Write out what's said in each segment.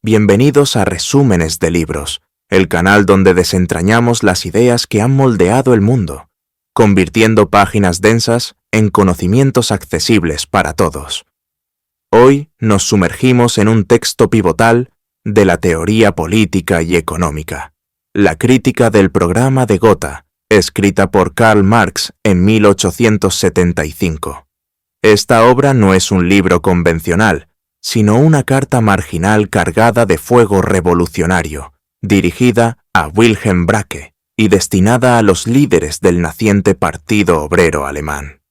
Bienvenidos a Resúmenes de Libros, el canal donde desentrañamos las ideas que han moldeado el mundo, convirtiendo páginas densas en conocimientos accesibles para todos. Hoy nos sumergimos en un texto pivotal de la teoría política y económica, la crítica del programa de Gotha, escrita por Karl Marx en 1875. Esta obra no es un libro convencional, sino una carta marginal cargada de fuego revolucionario, dirigida a Wilhelm Bracke y destinada a los líderes del naciente Partido Obrero Alemán.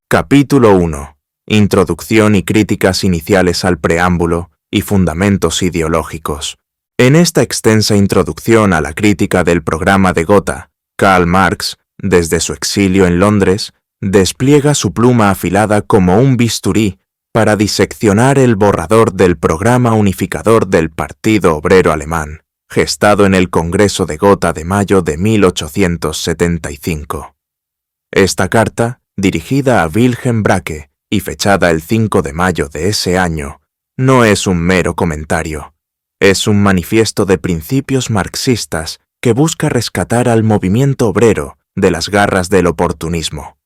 Capítulo 1. Introducción y críticas iniciales al preámbulo y fundamentos ideológicos. En esta extensa introducción a la crítica del programa de Gotha, Karl Marx, desde su exilio en Londres, despliega su pluma afilada como un bisturí para diseccionar el borrador del programa unificador del Partido Obrero Alemán, gestado en el Congreso de Gotha de mayo de 1875. Esta carta, dirigida a Wilhelm Bracke y fechada el 5 de mayo de ese año, no es un mero comentario. Es un manifiesto de principios marxistas que busca rescatar al movimiento obrero de las garras del oportunismo.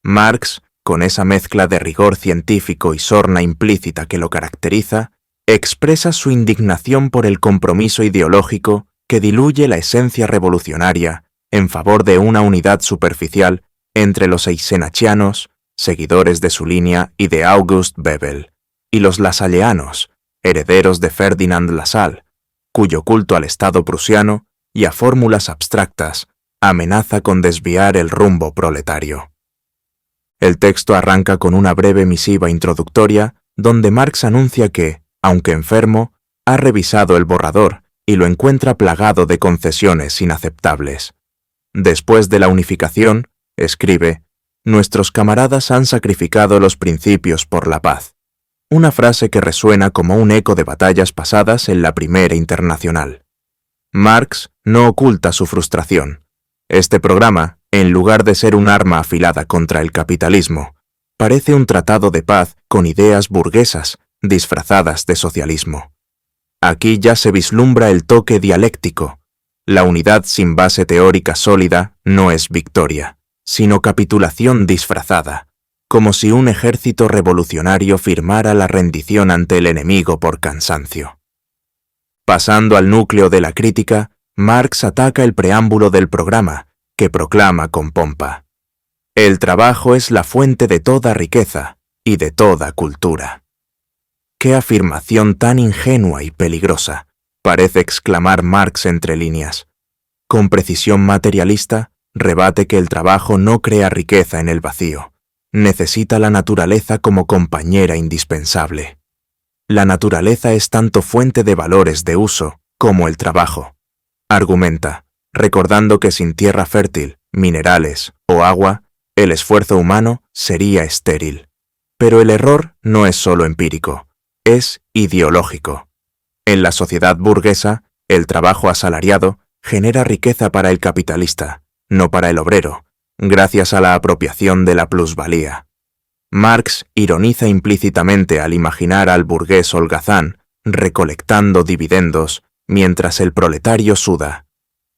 Marx, con esa mezcla de rigor científico y sorna implícita que lo caracteriza, expresa su indignación por el compromiso ideológico que diluye la esencia revolucionaria en favor de una unidad superficial entre los eisenachianos, seguidores de su línea y de August Bebel, y los lasalleanos, herederos de Ferdinand Lassalle, cuyo culto al Estado prusiano y a fórmulas abstractas amenaza con desviar el rumbo proletario. El texto arranca con una breve misiva introductoria donde Marx anuncia que, aunque enfermo, ha revisado el borrador y lo encuentra plagado de concesiones inaceptables. Después de la unificación, escribe, «Nuestros camaradas han sacrificado los principios por la paz», una frase que resuena como un eco de batallas pasadas en la Primera Internacional. Marx no oculta su frustración. Este programa, en lugar de ser un arma afilada contra el capitalismo, parece un tratado de paz con ideas burguesas disfrazadas de socialismo. Aquí ya se vislumbra el toque dialéctico. La unidad sin base teórica sólida no es victoria, sino capitulación disfrazada, como si un ejército revolucionario firmara la rendición ante el enemigo por cansancio. Pasando al núcleo de la crítica, Marx ataca el preámbulo del programa, que proclama con pompa: «El trabajo es la fuente de toda riqueza y de toda cultura». ¡Qué afirmación tan ingenua y peligrosa!, parece exclamar Marx entre líneas. Con precisión materialista, rebate que el trabajo no crea riqueza en el vacío. Necesita la naturaleza como compañera indispensable. La naturaleza es tanto fuente de valores de uso como el trabajo. Argumenta, recordando que sin tierra fértil, minerales o agua, el esfuerzo humano sería estéril. Pero el error no es solo empírico, es ideológico. En la sociedad burguesa, el trabajo asalariado genera riqueza para el capitalista, no para el obrero, gracias a la apropiación de la plusvalía. Marx ironiza implícitamente al imaginar al burgués holgazán recolectando dividendos mientras el proletario suda.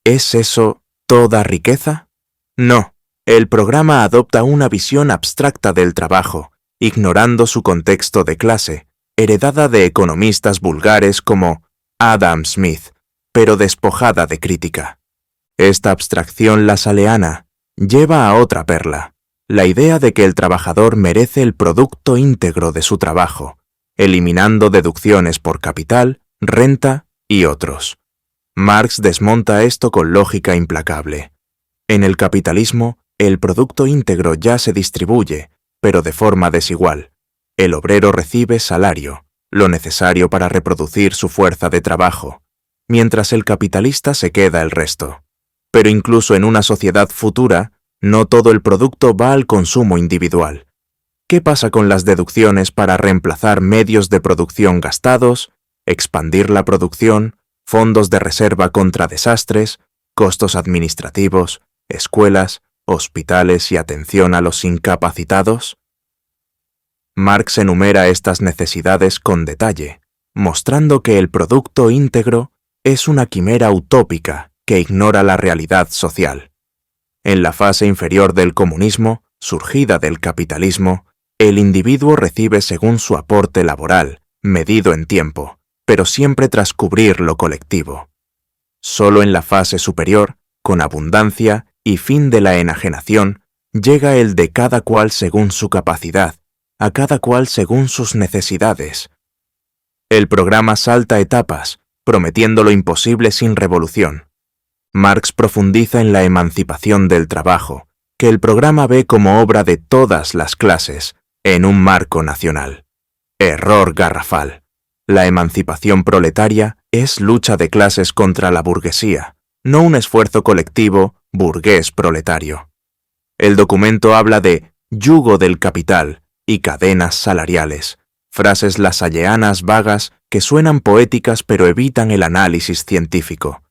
¿Es eso toda riqueza? No, el programa adopta una visión abstracta del trabajo, ignorando su contexto de clase, heredada de economistas vulgares como Adam Smith, pero despojada de crítica. Esta abstracción lassalleana lleva a otra perla, la idea de que el trabajador merece el producto íntegro de su trabajo, eliminando deducciones por capital, renta y otros. Marx desmonta esto con lógica implacable. En el capitalismo, el producto íntegro ya se distribuye, pero de forma desigual. El obrero recibe salario, lo necesario para reproducir su fuerza de trabajo, mientras el capitalista se queda el resto. Pero incluso en una sociedad futura, no todo el producto va al consumo individual. ¿Qué pasa con las deducciones para reemplazar medios de producción gastados, expandir la producción, fondos de reserva contra desastres, costos administrativos, escuelas, hospitales y atención a los incapacitados? Marx enumera estas necesidades con detalle, mostrando que el producto íntegro es una quimera utópica que ignora la realidad social. En la fase inferior del comunismo, surgida del capitalismo, el individuo recibe según su aporte laboral, medido en tiempo, pero siempre tras cubrir lo colectivo. Solo en la fase superior, con abundancia y fin de la enajenación, llega el de cada cual según su capacidad, a cada cual según sus necesidades. El programa salta etapas, prometiendo lo imposible sin revolución. Marx profundiza en la emancipación del trabajo, que el programa ve como obra de todas las clases, en un marco nacional. Error garrafal. La emancipación proletaria es lucha de clases contra la burguesía, no un esfuerzo colectivo burgués proletario. El documento habla de yugo del capital y cadenas salariales, frases lasalleanas vagas que suenan poéticas pero evitan el análisis científico.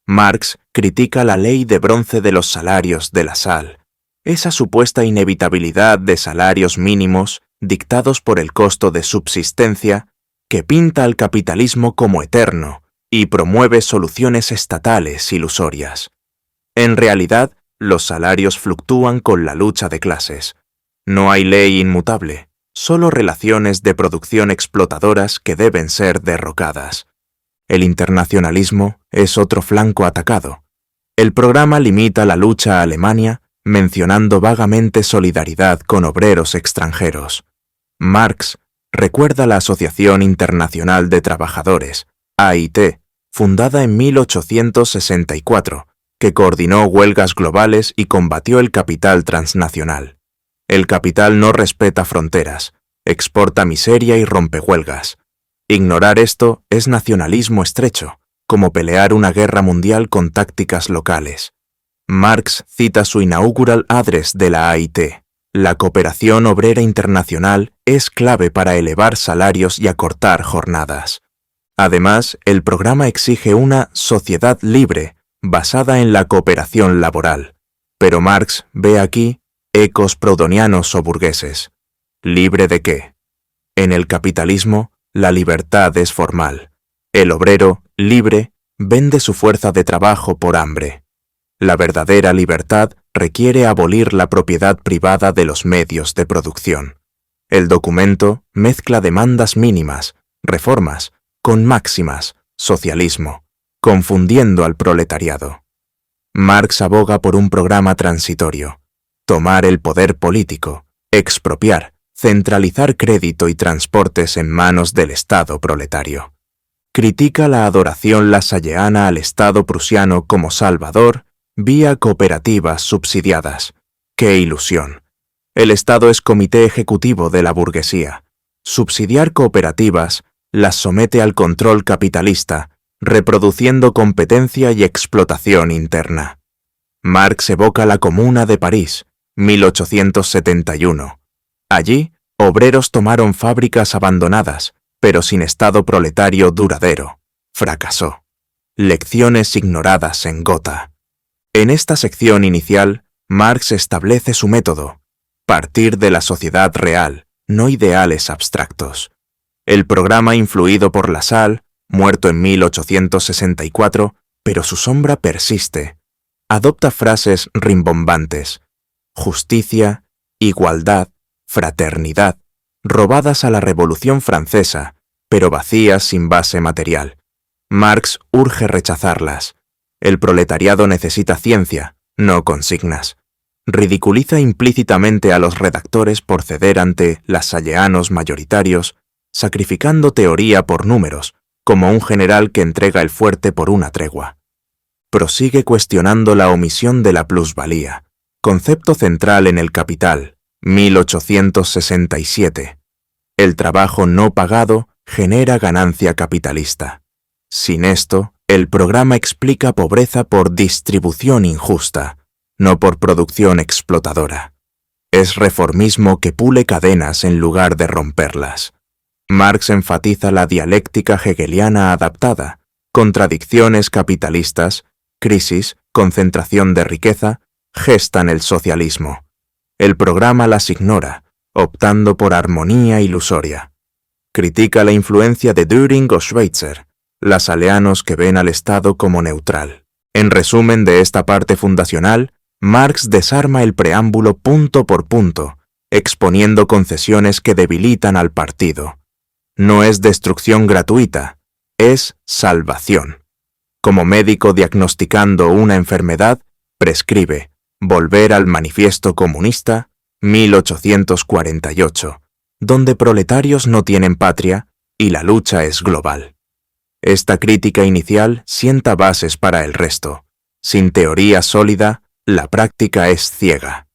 Marx critica la ley de bronce de los salarios de Lassalle, esa supuesta inevitabilidad de salarios mínimos dictados por el costo de subsistencia que pinta al capitalismo como eterno y promueve soluciones estatales ilusorias. En realidad, los salarios fluctúan con la lucha de clases. No hay ley inmutable, solo relaciones de producción explotadoras que deben ser derrocadas. El internacionalismo es otro flanco atacado. El programa limita la lucha a Alemania mencionando vagamente solidaridad con obreros extranjeros. Marx recuerda la Asociación Internacional de Trabajadores, AIT, fundada en 1864, que coordinó huelgas globales y combatió el capital transnacional. El capital no respeta fronteras, exporta miseria y rompe huelgas. Ignorar esto es nacionalismo estrecho, como pelear una guerra mundial con tácticas locales. Marx cita su inaugural address de la AIT. La cooperación obrera internacional es clave para elevar salarios y acortar jornadas. Además, el programa exige una sociedad libre, basada en la cooperación laboral. Pero Marx ve aquí ecos proudhonianos o burgueses. ¿Libre de qué? En el capitalismo, la libertad es formal. El obrero, libre, vende su fuerza de trabajo por hambre. La verdadera libertad requiere abolir la propiedad privada de los medios de producción. El documento mezcla demandas mínimas, reformas, con máximas, socialismo, confundiendo al proletariado. Marx aboga por un programa transitorio, tomar el poder político, expropiar, centralizar crédito y transportes en manos del Estado proletario. Critica la adoración lasalleana al Estado prusiano como salvador vía cooperativas subsidiadas. ¡Qué ilusión! El Estado es comité ejecutivo de la burguesía. Subsidiar cooperativas las somete al control capitalista, reproduciendo competencia y explotación interna. Marx evoca la Comuna de París, 1871. Allí, obreros tomaron fábricas abandonadas, pero sin Estado proletario duradero. Fracasó. Lecciones ignoradas en Gotha. En esta sección inicial, Marx establece su método: partir de la sociedad real, no ideales abstractos. El programa influido por Lassalle, muerto en 1864, pero su sombra persiste. Adopta frases rimbombantes: justicia, igualdad, fraternidad, robadas a la Revolución Francesa, pero vacías sin base material. Marx urge rechazarlas. El proletariado necesita ciencia, no consignas. Ridiculiza implícitamente a los redactores por ceder ante lasalleanos mayoritarios, sacrificando teoría por números, como un general que entrega el fuerte por una tregua. Prosigue cuestionando la omisión de la plusvalía, concepto central en El Capital, 1867. El trabajo no pagado genera ganancia capitalista. Sin esto, el programa explica pobreza por distribución injusta, no por producción explotadora. Es reformismo que pule cadenas en lugar de romperlas. Marx enfatiza la dialéctica hegeliana adaptada, contradicciones capitalistas, crisis, concentración de riqueza, gestan el socialismo. El programa las ignora, optando por armonía ilusoria. critica la influencia de Dühring o Schweitzer, lassalleanos que ven al Estado como neutral. En resumen de esta parte fundacional, Marx desarma el preámbulo punto por punto, exponiendo concesiones que debilitan al partido. No es destrucción gratuita, es salvación. Como médico diagnosticando una enfermedad, prescribe Volver al Manifiesto Comunista, 1848, donde proletarios no tienen patria y la lucha es global. Esta crítica inicial sienta bases para el resto. Sin teoría sólida, la práctica es ciega.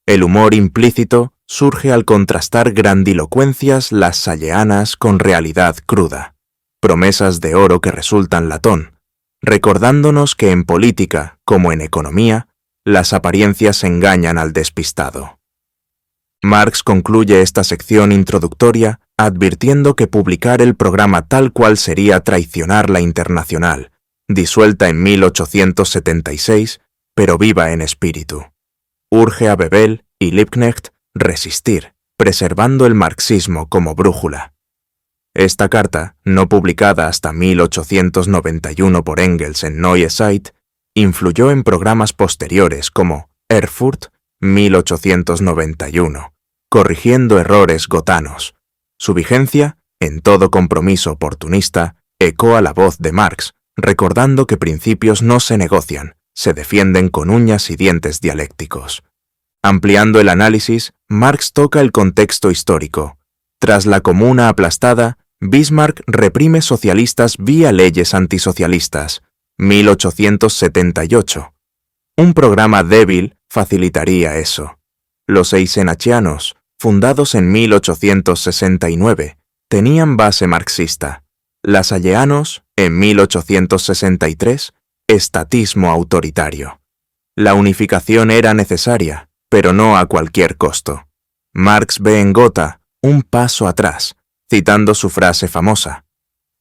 El humor implícito surge al contrastar grandilocuencias lassalleanas con realidad cruda, promesas de oro que resultan latón, recordándonos que en política, como en economía, las apariencias engañan al despistado. Marx concluye esta sección introductoria advirtiendo que publicar el programa tal cual sería traicionar la Internacional, disuelta en 1876, pero viva en espíritu. Urge a Bebel y Liebknecht resistir, preservando el marxismo como brújula. Esta carta, no publicada hasta 1891 por Engels en Neue Zeit, influyó en programas posteriores como Erfurt, 1891, corrigiendo errores gotanos. Su vigencia, en todo compromiso oportunista, ecoa la voz de Marx, recordando que principios no se negocian, se defienden con uñas y dientes dialécticos. Ampliando el análisis, Marx toca el contexto histórico. Tras la Comuna aplastada, Bismarck reprime socialistas vía leyes antisocialistas, 1878. Un programa débil facilitaría eso. Los eisenachianos, fundados en 1869, tenían base marxista. Lassalleanos, en 1863, estatismo autoritario. La unificación era necesaria, pero no a cualquier costo. Marx ve en Gotha un paso atrás, citando su frase famosa: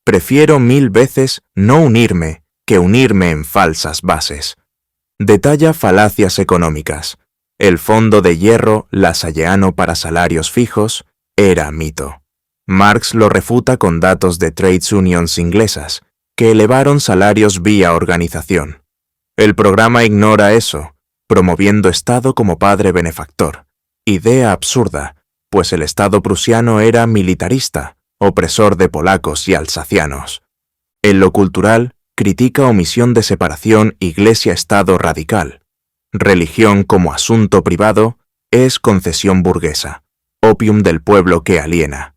«Prefiero 1000 veces no unirme que unirme en falsas bases». Detalla falacias económicas. El fondo de hierro lassalleano para salarios fijos era mito. Marx lo refuta con datos de trades unions inglesas, que elevaron salarios vía organización. El programa ignora eso, promoviendo Estado como padre benefactor. Idea absurda, pues el Estado prusiano era militarista, opresor de polacos y alsacianos. En lo cultural, critica omisión de separación Iglesia-Estado radical. Religión como asunto privado es concesión burguesa, opium del pueblo que aliena.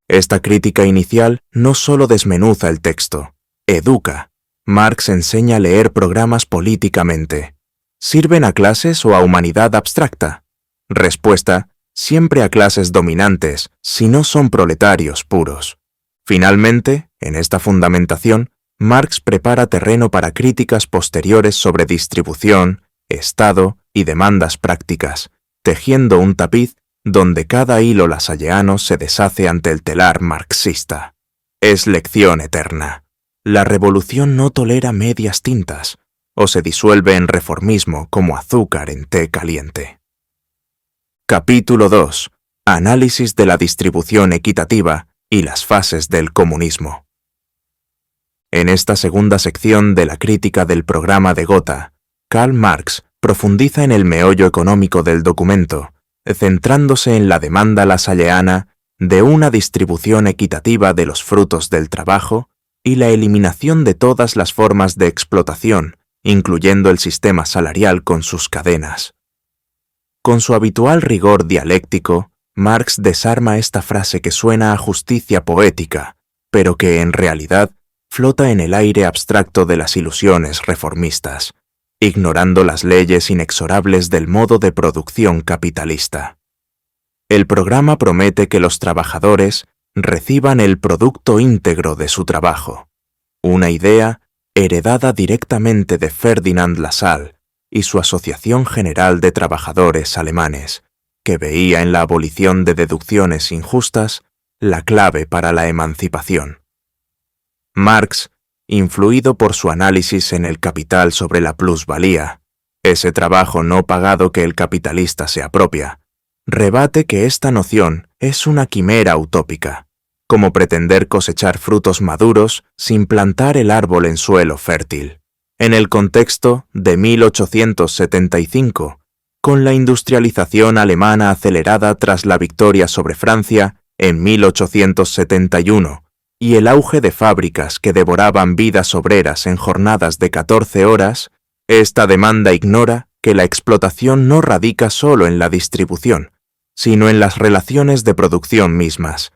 Esta crítica inicial no solo desmenuza el texto, educa. Marx enseña a leer programas políticamente. ¿Sirven a clases o a humanidad abstracta? Respuesta: siempre a clases dominantes, si no son proletarios puros. Finalmente, en esta fundamentación, Marx prepara terreno para críticas posteriores sobre distribución, Estado y demandas prácticas, tejiendo un tapiz donde cada hilo lassalleano se deshace ante el telar marxista. Es lección eterna. La revolución no tolera medias tintas, o se disuelve en reformismo como azúcar en té caliente. Capítulo 2. Análisis de la distribución equitativa y las fases del comunismo. En esta segunda sección de la crítica del programa de Gotha, Karl Marx profundiza en el meollo económico del documento, centrándose en la demanda lassalleana de una distribución equitativa de los frutos del trabajo y la eliminación de todas las formas de explotación, incluyendo el sistema salarial con sus cadenas. Con su habitual rigor dialéctico, Marx desarma esta frase que suena a justicia poética, pero que en realidad flota en el aire abstracto de las ilusiones reformistas, ignorando las leyes inexorables del modo de producción capitalista. El programa promete que los trabajadores reciban el producto íntegro de su trabajo, una idea heredada directamente de Ferdinand Lassalle y su Asociación General de Trabajadores Alemanes, que veía en la abolición de deducciones injustas la clave para la emancipación. Marx, influido por su análisis en El Capital sobre la plusvalía, ese trabajo no pagado que el capitalista se apropia, rebate que esta noción es una quimera utópica. como pretender cosechar frutos maduros sin plantar el árbol en suelo fértil. En el contexto de 1875, con la industrialización alemana acelerada tras la victoria sobre Francia en 1871 y el auge de fábricas que devoraban vidas obreras en jornadas de 14 horas, esta demanda ignora que la explotación no radica solo en la distribución, sino en las relaciones de producción mismas.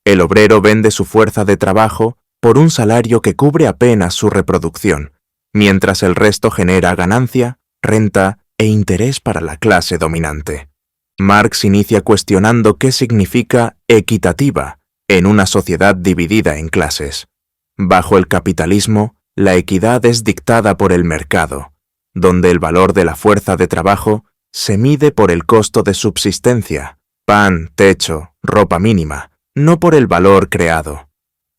El obrero vende su fuerza de trabajo por un salario que cubre apenas su reproducción, mientras el resto genera ganancia, renta e interés para la clase dominante. Marx inicia cuestionando qué significa equitativa en una sociedad dividida en clases. Bajo el capitalismo, la equidad es dictada por el mercado, donde el valor de la fuerza de trabajo se mide por el costo de subsistencia, pan, techo, ropa mínima, no por el valor creado.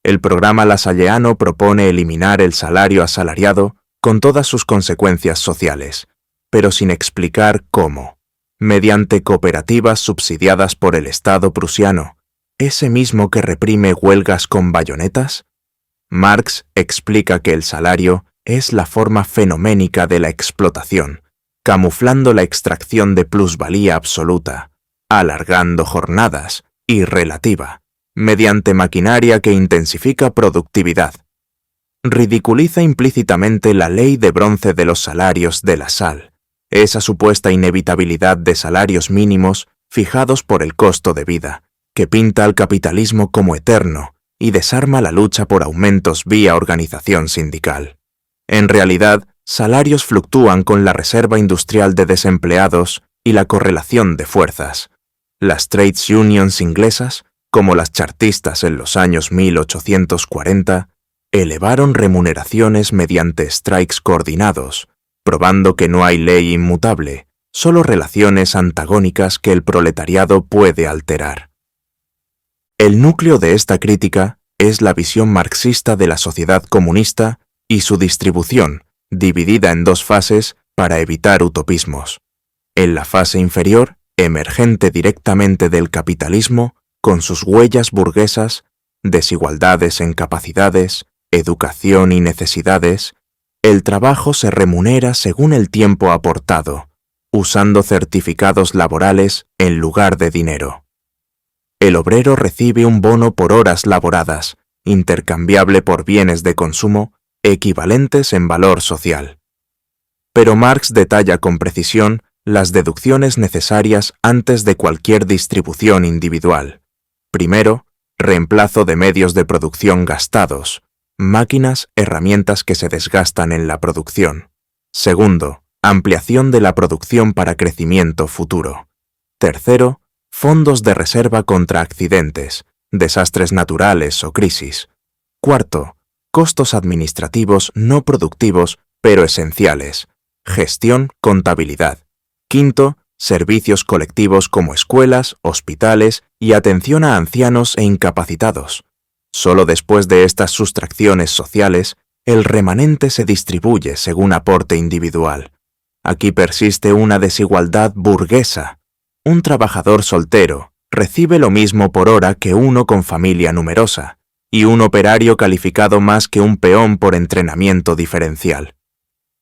El programa lasalleano propone eliminar el salario asalariado con todas sus consecuencias sociales, pero sin explicar cómo. Mediante cooperativas subsidiadas por el Estado prusiano, ese mismo que reprime huelgas con bayonetas. Marx explica que el salario es la forma fenoménica de la explotación, camuflando la extracción de plusvalía absoluta, alargando jornadas y relativa, mediante maquinaria que intensifica productividad. Ridiculiza implícitamente la ley de bronce de los salarios de Lassalle, esa supuesta inevitabilidad de salarios mínimos fijados por el costo de vida, que pinta al capitalismo como eterno y desarma la lucha por aumentos vía organización sindical. En realidad, salarios fluctúan con la reserva industrial de desempleados y la correlación de fuerzas. Las trades unions inglesas, como las chartistas en los años 1840, elevaron remuneraciones mediante strikes coordinados, probando que no hay ley inmutable, solo relaciones antagónicas que el proletariado puede alterar. El núcleo de esta crítica es la visión marxista de la sociedad comunista y su distribución, dividida en dos fases para evitar utopismos. En la fase inferior, emergente directamente del capitalismo, con sus huellas burguesas, desigualdades en capacidades, educación y necesidades, el trabajo se remunera según el tiempo aportado, usando certificados laborales en lugar de dinero. El obrero recibe un bono por horas laboradas, intercambiable por bienes de consumo, equivalentes en valor social. Pero Marx detalla con precisión las deducciones necesarias antes de cualquier distribución individual. Primero, reemplazo de medios de producción gastados, máquinas, herramientas que se desgastan en la producción. Segundo, ampliación de la producción para crecimiento futuro. Tercero, fondos de reserva contra accidentes, desastres naturales o crisis. Cuarto, costos administrativos no productivos pero esenciales, gestión, contabilidad. Quinto, servicios colectivos como escuelas, hospitales y atención a ancianos e incapacitados. Solo después de estas sustracciones sociales, el remanente se distribuye según aporte individual. Aquí persiste una desigualdad burguesa. Un trabajador soltero recibe lo mismo por hora que uno con familia numerosa, y un operario calificado más que un peón por entrenamiento diferencial.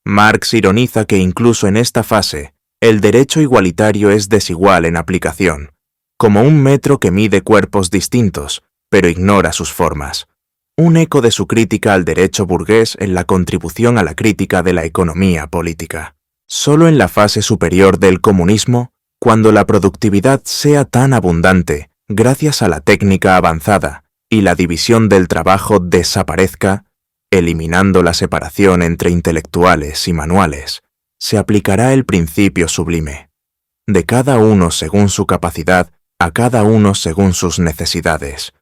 Marx ironiza que incluso en esta fase, el derecho igualitario es desigual en aplicación, como un metro que mide cuerpos distintos, pero ignora sus formas. Un eco de su crítica al derecho burgués en la contribución a la crítica de la economía política. Solo en la fase superior del comunismo, cuando la productividad sea tan abundante, gracias a la técnica avanzada, y la división del trabajo desaparezca, eliminando la separación entre intelectuales y manuales, se aplicará el principio sublime. De cada uno según su capacidad, a cada uno según sus necesidades.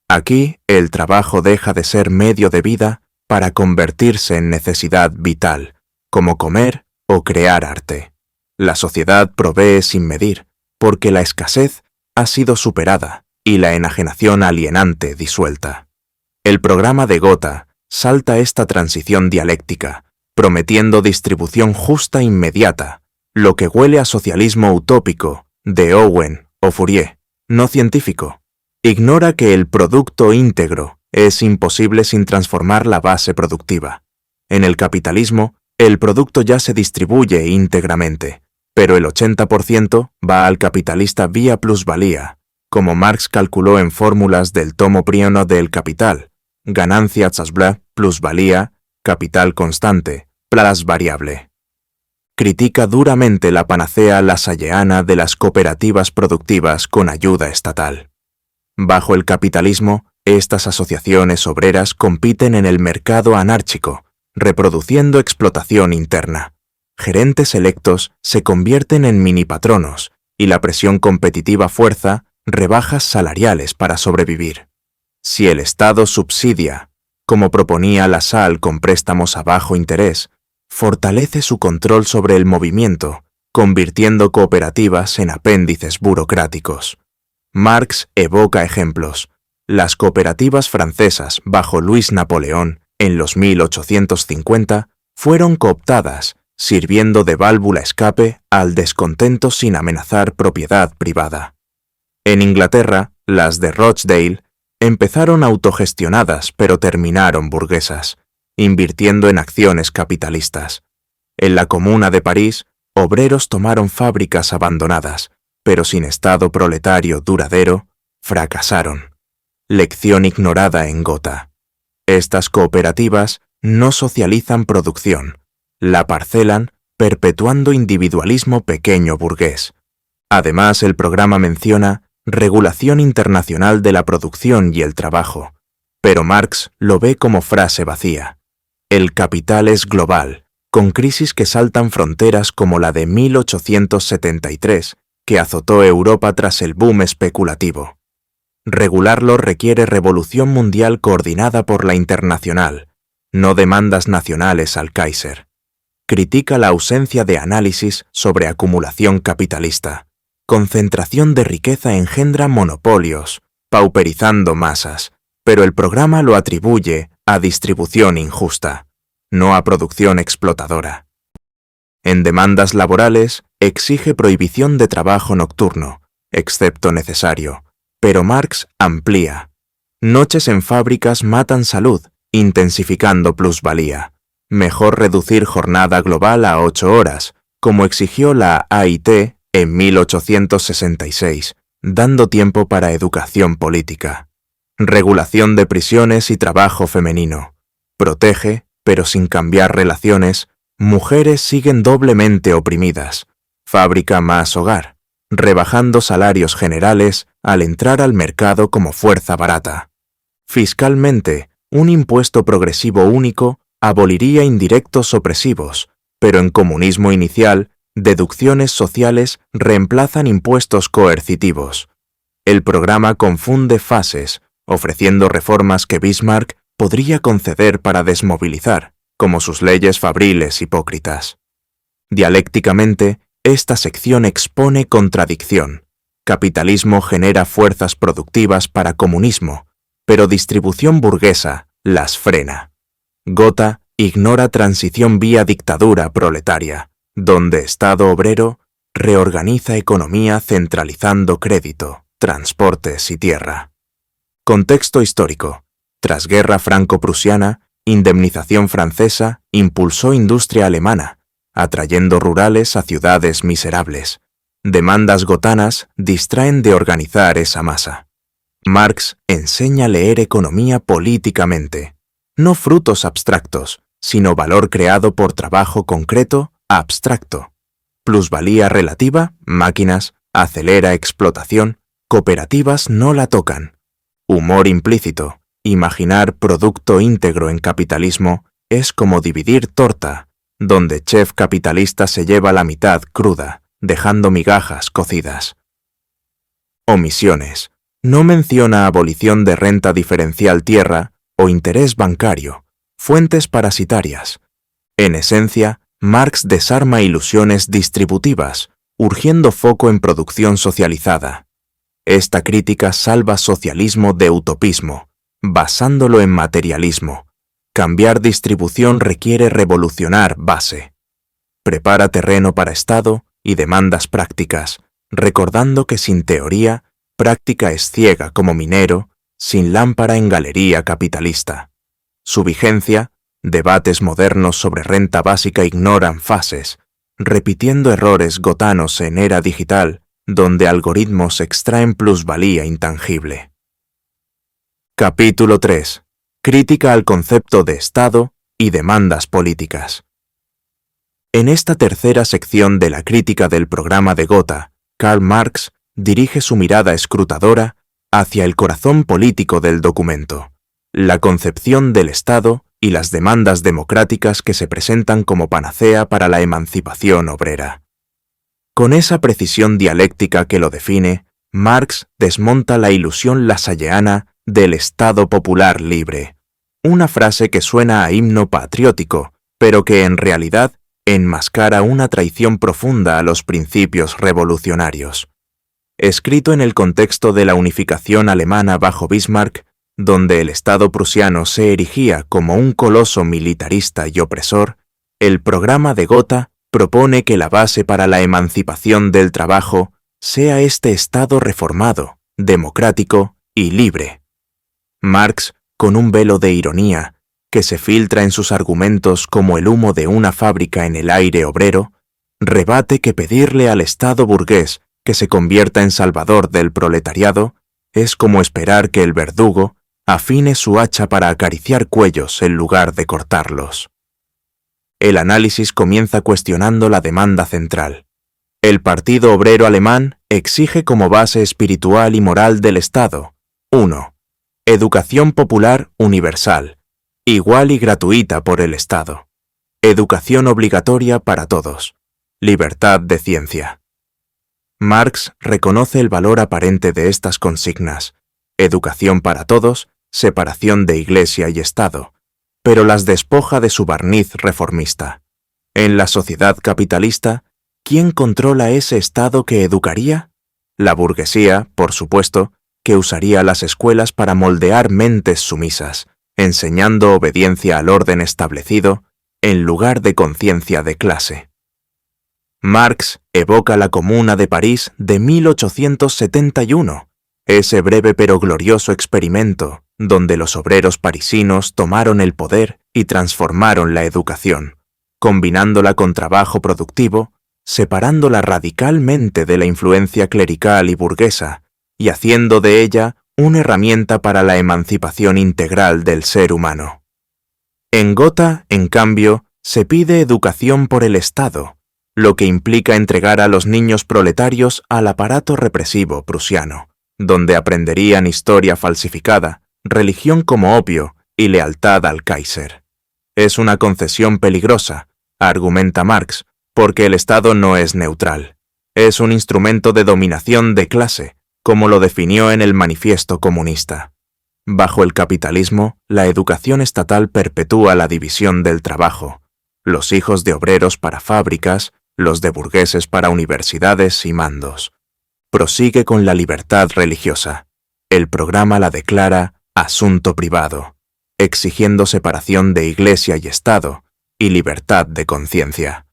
Aquí, el trabajo deja de ser medio de vida para convertirse en necesidad vital, como comer o crear arte. La sociedad provee sin medir, porque la escasez ha sido superada y la enajenación alienante disuelta. El programa de Gotha salta esta transición dialéctica, prometiendo distribución justa inmediata, lo que huele a socialismo utópico de Owen o Fourier, no científico. Ignora que el producto íntegro es imposible sin transformar la base productiva. En el capitalismo, el producto ya se distribuye íntegramente, pero el 80% va al capitalista vía plusvalía, como Marx calculó en fórmulas del tomo I del Capital: ganancia plusvalía, capital constante, plus variable. Critica duramente la panacea lasalleana de las cooperativas productivas con ayuda estatal. Bajo el capitalismo, estas asociaciones obreras compiten en el mercado anárquico, reproduciendo explotación interna. Gerentes electos se convierten en minipatronos y la presión competitiva fuerza rebajas salariales para sobrevivir. Si el Estado subsidia, como proponía Lassalle con préstamos a bajo interés, fortalece su control sobre el movimiento, convirtiendo cooperativas en apéndices burocráticos. Marx evoca ejemplos. Las cooperativas francesas bajo Luis Napoleón, en los 1850, fueron cooptadas, sirviendo de válvula escape al descontento sin amenazar propiedad privada. En Inglaterra, las de Rochdale empezaron autogestionadas pero terminaron burguesas, invirtiendo en acciones capitalistas. En la Comuna de París, obreros tomaron fábricas abandonadas, pero sin Estado proletario duradero, fracasaron. Lección ignorada en Gotha. Estas cooperativas no socializan producción, la parcelan, perpetuando individualismo pequeño burgués. Además, el programa menciona regulación internacional de la producción y el trabajo, pero Marx lo ve como frase vacía. El capital es global, con crisis que saltan fronteras como la de 1873, que azotó Europa tras el boom especulativo. Regularlo requiere revolución mundial coordinada por la internacional, no demandas nacionales al Kaiser. Critica la ausencia de análisis sobre acumulación capitalista. Concentración de riqueza engendra monopolios, pauperizando masas, pero el programa lo atribuye a distribución injusta, no a producción explotadora. En demandas laborales, exige prohibición de trabajo nocturno, excepto necesario, pero Marx amplía. Noches en fábricas matan salud, intensificando plusvalía. Mejor reducir jornada global a 8 horas, como exigió la AIT en 1866, dando tiempo para educación política. Regulación de prisiones y trabajo femenino. Protege, pero sin cambiar relaciones, mujeres siguen doblemente oprimidas. Fábrica más hogar, rebajando salarios generales al entrar al mercado como fuerza barata. Fiscalmente, un impuesto progresivo único aboliría indirectos opresivos, pero en comunismo inicial, deducciones sociales reemplazan impuestos coercitivos. El programa confunde fases, ofreciendo reformas que Bismarck podría conceder para desmovilizar, como sus leyes fabriles hipócritas. Dialécticamente, esta sección expone contradicción. Capitalismo genera fuerzas productivas para comunismo, pero distribución burguesa las frena. Gotha ignora transición vía dictadura proletaria, donde Estado obrero reorganiza economía centralizando crédito, transportes y tierra. Contexto histórico. Tras guerra franco-prusiana, indemnización francesa impulsó industria alemana, atrayendo rurales a ciudades miserables. Demandas gotanas distraen de organizar esa masa. Marx enseña a leer economía políticamente, no frutos abstractos, sino valor creado por trabajo concreto, abstracto. Plusvalía relativa, máquinas, acelera explotación, cooperativas no la tocan. Humor implícito, imaginar producto íntegro en capitalismo es como dividir torta, donde chef capitalista se lleva la mitad cruda, dejando migajas cocidas. Omisiones. No menciona abolición de renta diferencial tierra o interés bancario, fuentes parasitarias. En esencia, Marx desarma ilusiones distributivas, urgiendo foco en producción socializada. Esta crítica salva socialismo de utopismo, basándolo en materialismo. Cambiar distribución requiere revolucionar base. Prepara terreno para Estado y demandas prácticas, recordando que sin teoría, práctica es ciega como minero, sin lámpara en galería capitalista. Su vigencia, debates modernos sobre renta básica ignoran fases, repitiendo errores gotanos en era digital, donde algoritmos extraen plusvalía intangible. Capítulo 3. Crítica al concepto de Estado y demandas políticas. En esta tercera sección de la crítica del programa de Gotha, Karl Marx dirige su mirada escrutadora hacia el corazón político del documento, la concepción del Estado y las demandas democráticas que se presentan como panacea para la emancipación obrera. Con esa precisión dialéctica que lo define, Marx desmonta la ilusión lasalleana del Estado popular libre, una frase que suena a himno patriótico, pero que en realidad enmascara una traición profunda a los principios revolucionarios. Escrito en el contexto de la unificación alemana bajo Bismarck, donde el Estado prusiano se erigía como un coloso militarista y opresor, el programa de Gotha propone que la base para la emancipación del trabajo sea este Estado reformado, democrático y libre. Marx, con un velo de ironía, que se filtra en sus argumentos como el humo de una fábrica en el aire obrero, rebate que pedirle al Estado burgués que se convierta en salvador del proletariado es como esperar que el verdugo afine su hacha para acariciar cuellos en lugar de cortarlos. El análisis comienza cuestionando la demanda central. El Partido Obrero Alemán exige como base espiritual y moral del Estado 1. Educación popular universal, igual y gratuita por el Estado. Educación obligatoria para todos. Libertad de ciencia. Marx reconoce el valor aparente de estas consignas: educación para todos, separación de Iglesia y Estado, pero las despoja de su barniz reformista. En la sociedad capitalista, ¿quién controla ese Estado que educaría? La burguesía, por supuesto, que usaría las escuelas para moldear mentes sumisas, enseñando obediencia al orden establecido en lugar de conciencia de clase. Marx evoca la Comuna de París de 1871, ese breve pero glorioso experimento donde los obreros parisinos tomaron el poder y transformaron la educación, combinándola con trabajo productivo, separándola radicalmente de la influencia clerical y burguesa, y haciendo de ella una herramienta para la emancipación integral del ser humano. En Gotha, en cambio, se pide educación por el Estado, lo que implica entregar a los niños proletarios al aparato represivo prusiano, donde aprenderían historia falsificada, religión como opio y lealtad al Kaiser. Es una concesión peligrosa, argumenta Marx, porque el Estado no es neutral. Es un instrumento de dominación de clase, como lo definió en el Manifiesto Comunista. Bajo el capitalismo, la educación estatal perpetúa la división del trabajo, los hijos de obreros para fábricas, los de burgueses para universidades y mandos. Prosigue con la libertad religiosa. El programa la declara asunto privado, exigiendo separación de Iglesia y Estado y libertad de conciencia.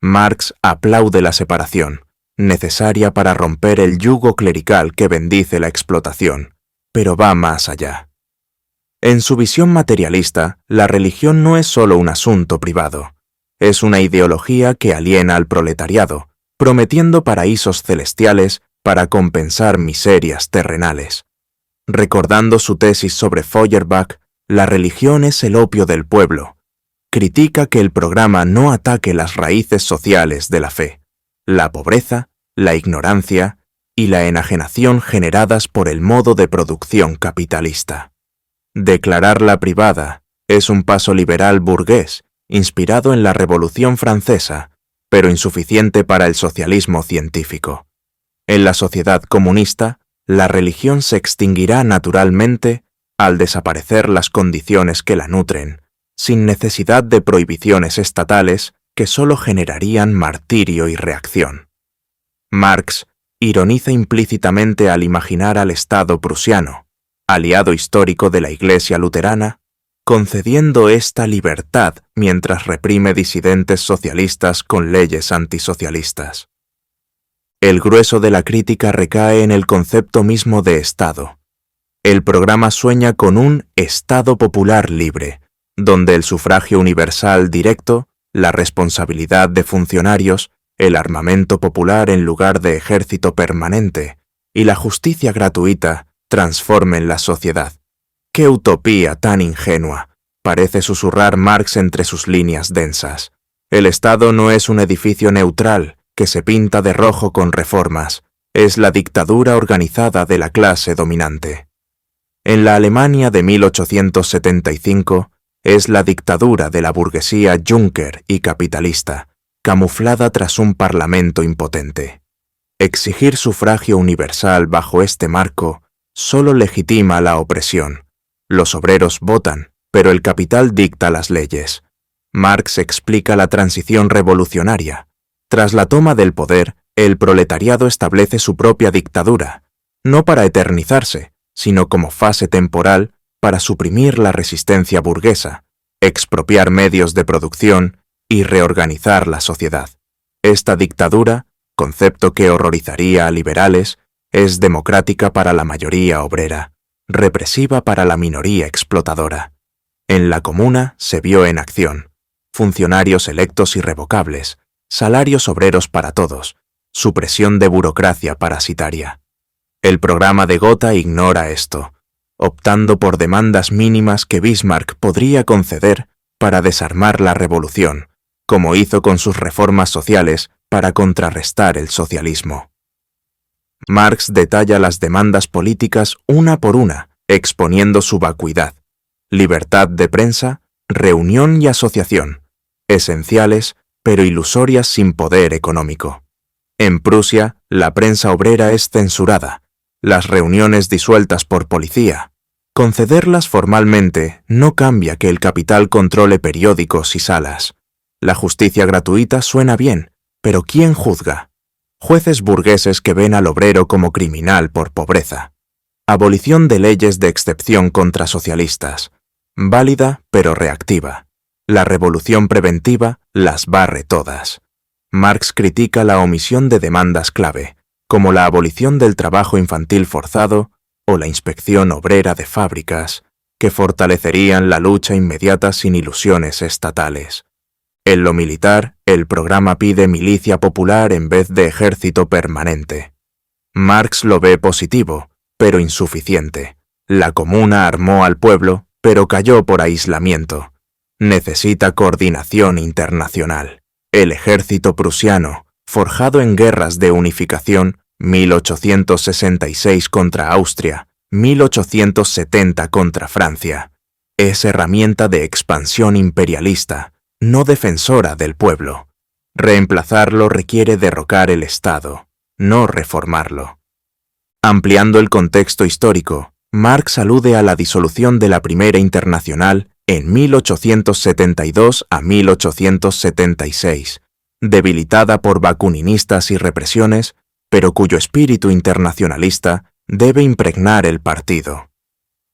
Marx aplaude la separación, necesaria para romper el yugo clerical que bendice la explotación, pero va más allá. En su visión materialista, la religión no es solo un asunto privado, es una ideología que aliena al proletariado, prometiendo paraísos celestiales para compensar miserias terrenales. Recordando su tesis sobre Feuerbach, la religión es el opio del pueblo. Critica que el programa no ataque las raíces sociales de la fe, la pobreza, la ignorancia y la enajenación generadas por el modo de producción capitalista. Declararla privada es un paso liberal burgués, inspirado en la Revolución Francesa, pero insuficiente para el socialismo científico. En la sociedad comunista, la religión se extinguirá naturalmente al desaparecer las condiciones que la nutren, sin necesidad de prohibiciones estatales que solo generarían martirio y reacción. Marx ironiza implícitamente al imaginar al Estado prusiano, aliado histórico de la Iglesia luterana, concediendo esta libertad mientras reprime disidentes socialistas con leyes antisocialistas. El grueso de la crítica recae en el concepto mismo de Estado. El programa sueña con un Estado popular libre, donde el sufragio universal directo, la responsabilidad de funcionarios, el armamento popular en lugar de ejército permanente y la justicia gratuita transformen la sociedad. ¡Qué utopía tan ingenua!, parece susurrar Marx entre sus líneas densas. El Estado no es un edificio neutral que se pinta de rojo con reformas, es la dictadura organizada de la clase dominante. En la Alemania de 1875 es la dictadura de la burguesía Junker y capitalista, camuflada tras un parlamento impotente. Exigir sufragio universal bajo este marco solo legitima la opresión. Los obreros votan, pero el capital dicta las leyes. Marx explica la transición revolucionaria. Tras la toma del poder, el proletariado establece su propia dictadura, no para eternizarse, sino como fase temporal para suprimir la resistencia burguesa, expropiar medios de producción y reorganizar la sociedad. Esta dictadura, concepto que horrorizaría a liberales, es democrática para la mayoría obrera, represiva para la minoría explotadora. En la Comuna se vio en acción: funcionarios electos irrevocables, salarios obreros para todos, supresión de burocracia parasitaria. El programa de Gotha ignora esto, optando por demandas mínimas que Bismarck podría conceder para desarmar la revolución, como hizo con sus reformas sociales para contrarrestar el socialismo. Marx detalla las demandas políticas una por una, exponiendo su vacuidad: libertad de prensa, reunión y asociación, esenciales pero ilusorias sin poder económico. En Prusia, la prensa obrera es censurada, las reuniones disueltas por policía. Concederlas formalmente no cambia que el capital controle periódicos y salas. La justicia gratuita suena bien, pero ¿quién juzga? Jueces burgueses que ven al obrero como criminal por pobreza. Abolición de leyes de excepción contra socialistas. Válida pero reactiva. La revolución preventiva las barre todas. Marx critica la omisión de demandas clave, como la abolición del trabajo infantil forzado o la inspección obrera de fábricas, que fortalecerían la lucha inmediata sin ilusiones estatales. En lo militar, el programa pide milicia popular en vez de ejército permanente. Marx lo ve positivo, pero insuficiente. La Comuna armó al pueblo, pero cayó por aislamiento. Necesita coordinación internacional. El ejército prusiano, forjado en guerras de unificación, 1866 contra Austria, 1870 contra Francia, es herramienta de expansión imperialista, no defensora del pueblo. Reemplazarlo requiere derrocar el Estado, no reformarlo. Ampliando el contexto histórico, Marx alude a la disolución de la Primera Internacional en 1872 a 1876, debilitada por bakuninistas y represiones, pero cuyo espíritu internacionalista debe impregnar el partido.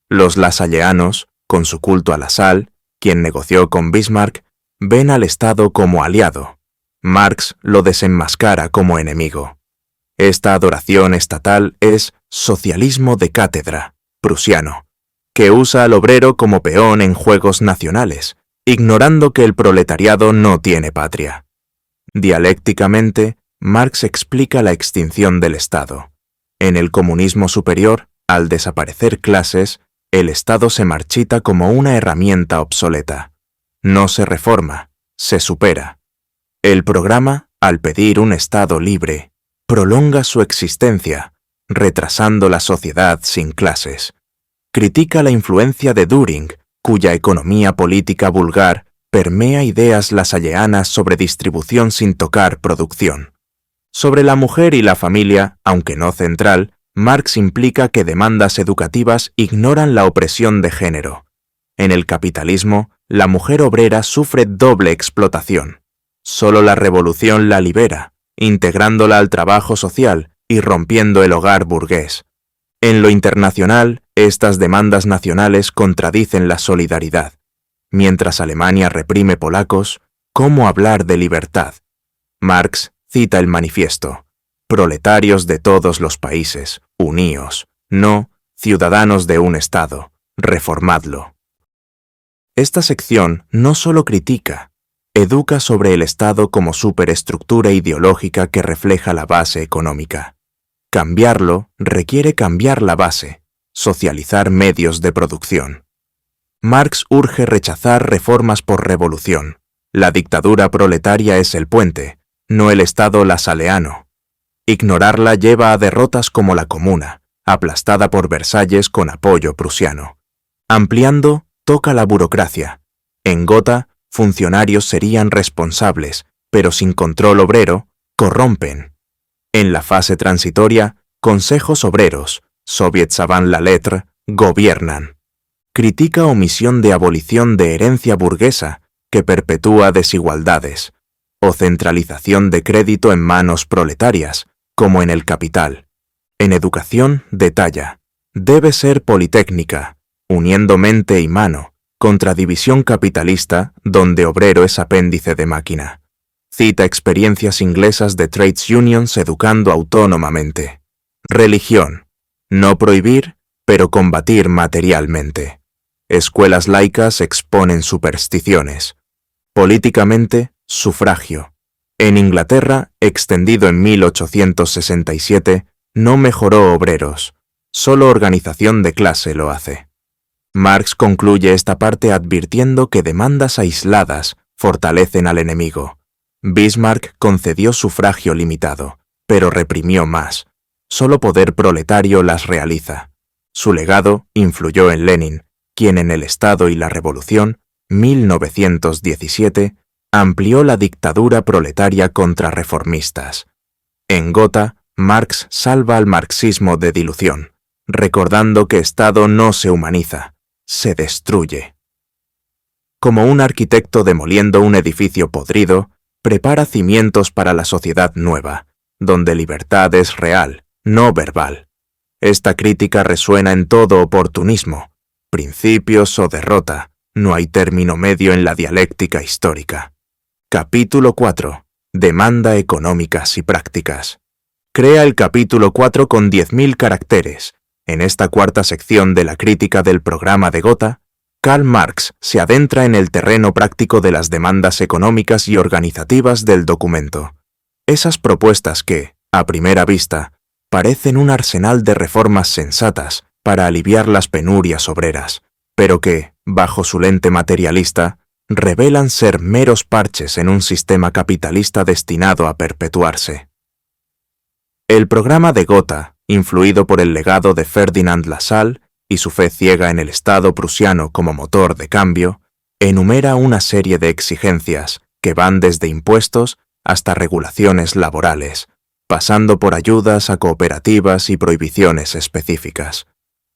Los lasalleanos, con su culto a la sal, quien negoció con Bismarck, ven al Estado como aliado. Marx lo desenmascara como enemigo. Esta adoración estatal es socialismo de cátedra, prusiano, que usa al obrero como peón en juegos nacionales, ignorando que el proletariado no tiene patria. Dialécticamente, Marx explica la extinción del Estado. En el comunismo superior, al desaparecer clases, el Estado se marchita como una herramienta obsoleta. No se reforma, se supera. El programa, al pedir un Estado libre, prolonga su existencia, retrasando la sociedad sin clases. Critica la influencia de Düring, cuya economía política vulgar permea ideas lasalleanas sobre distribución sin tocar producción. Sobre la mujer y la familia, aunque no central, Marx implica que demandas educativas ignoran la opresión de género. En el capitalismo, la mujer obrera sufre doble explotación. Solo la revolución la libera, integrándola al trabajo social y rompiendo el hogar burgués. En lo internacional, estas demandas nacionales contradicen la solidaridad. Mientras Alemania reprime polacos, ¿cómo hablar de libertad? Marx cita el manifiesto: Proletarios de todos los países, uníos, no, ciudadanos de un Estado, reformadlo. Esta sección no solo critica, educa sobre el Estado como superestructura ideológica que refleja la base económica. Cambiarlo requiere cambiar la base, socializar medios de producción. Marx urge rechazar reformas por revolución. La dictadura proletaria es el puente, no el Estado lasaleano. Ignorarla lleva a derrotas como la Comuna, aplastada por Versalles con apoyo prusiano. Ampliando, toca la burocracia. En Gotha, funcionarios serían responsables, pero sin control obrero, corrompen. En la fase transitoria, consejos obreros, soviets avant la lettre, gobiernan. Critica omisión de abolición de herencia burguesa, que perpetúa desigualdades, o centralización de crédito en manos proletarias, como en el capital. En educación, detalla, debe ser politécnica, uniendo mente y mano, contra división capitalista, donde obrero es apéndice de máquina. Cita experiencias inglesas de trades unions educando autónomamente. Religión, no prohibir, pero combatir materialmente. Escuelas laicas exponen supersticiones. Políticamente, sufragio. En Inglaterra, extendido en 1867, no mejoró obreros, solo organización de clase lo hace. Marx concluye esta parte advirtiendo que demandas aisladas fortalecen al enemigo. Bismarck concedió sufragio limitado, pero reprimió más. Solo poder proletario las realiza. Su legado influyó en Lenin, quien en El Estado y la Revolución, 1917, amplió la dictadura proletaria contra reformistas. En Gotha, Marx salva al marxismo de dilución, recordando que Estado no se humaniza, se destruye. Como un arquitecto demoliendo un edificio podrido, prepara cimientos para la sociedad nueva, donde libertad es real, no verbal. Esta crítica resuena en todo oportunismo, principios o derrota, no hay término medio en la dialéctica histórica. Capítulo 4. Demanda económicas y prácticas. Crea el capítulo 4 con 10.000 caracteres. En esta cuarta sección de la crítica del programa de Gotha, Karl Marx se adentra en el terreno práctico de las demandas económicas y organizativas del documento. Esas propuestas que, a primera vista, parecen un arsenal de reformas sensatas para aliviar las penurias obreras, pero que, bajo su lente materialista, revelan ser meros parches en un sistema capitalista destinado a perpetuarse. El programa de Gotha, influido por el legado de Ferdinand Lassalle y su fe ciega en el Estado prusiano como motor de cambio, enumera una serie de exigencias que van desde impuestos hasta regulaciones laborales, pasando por ayudas a cooperativas y prohibiciones específicas.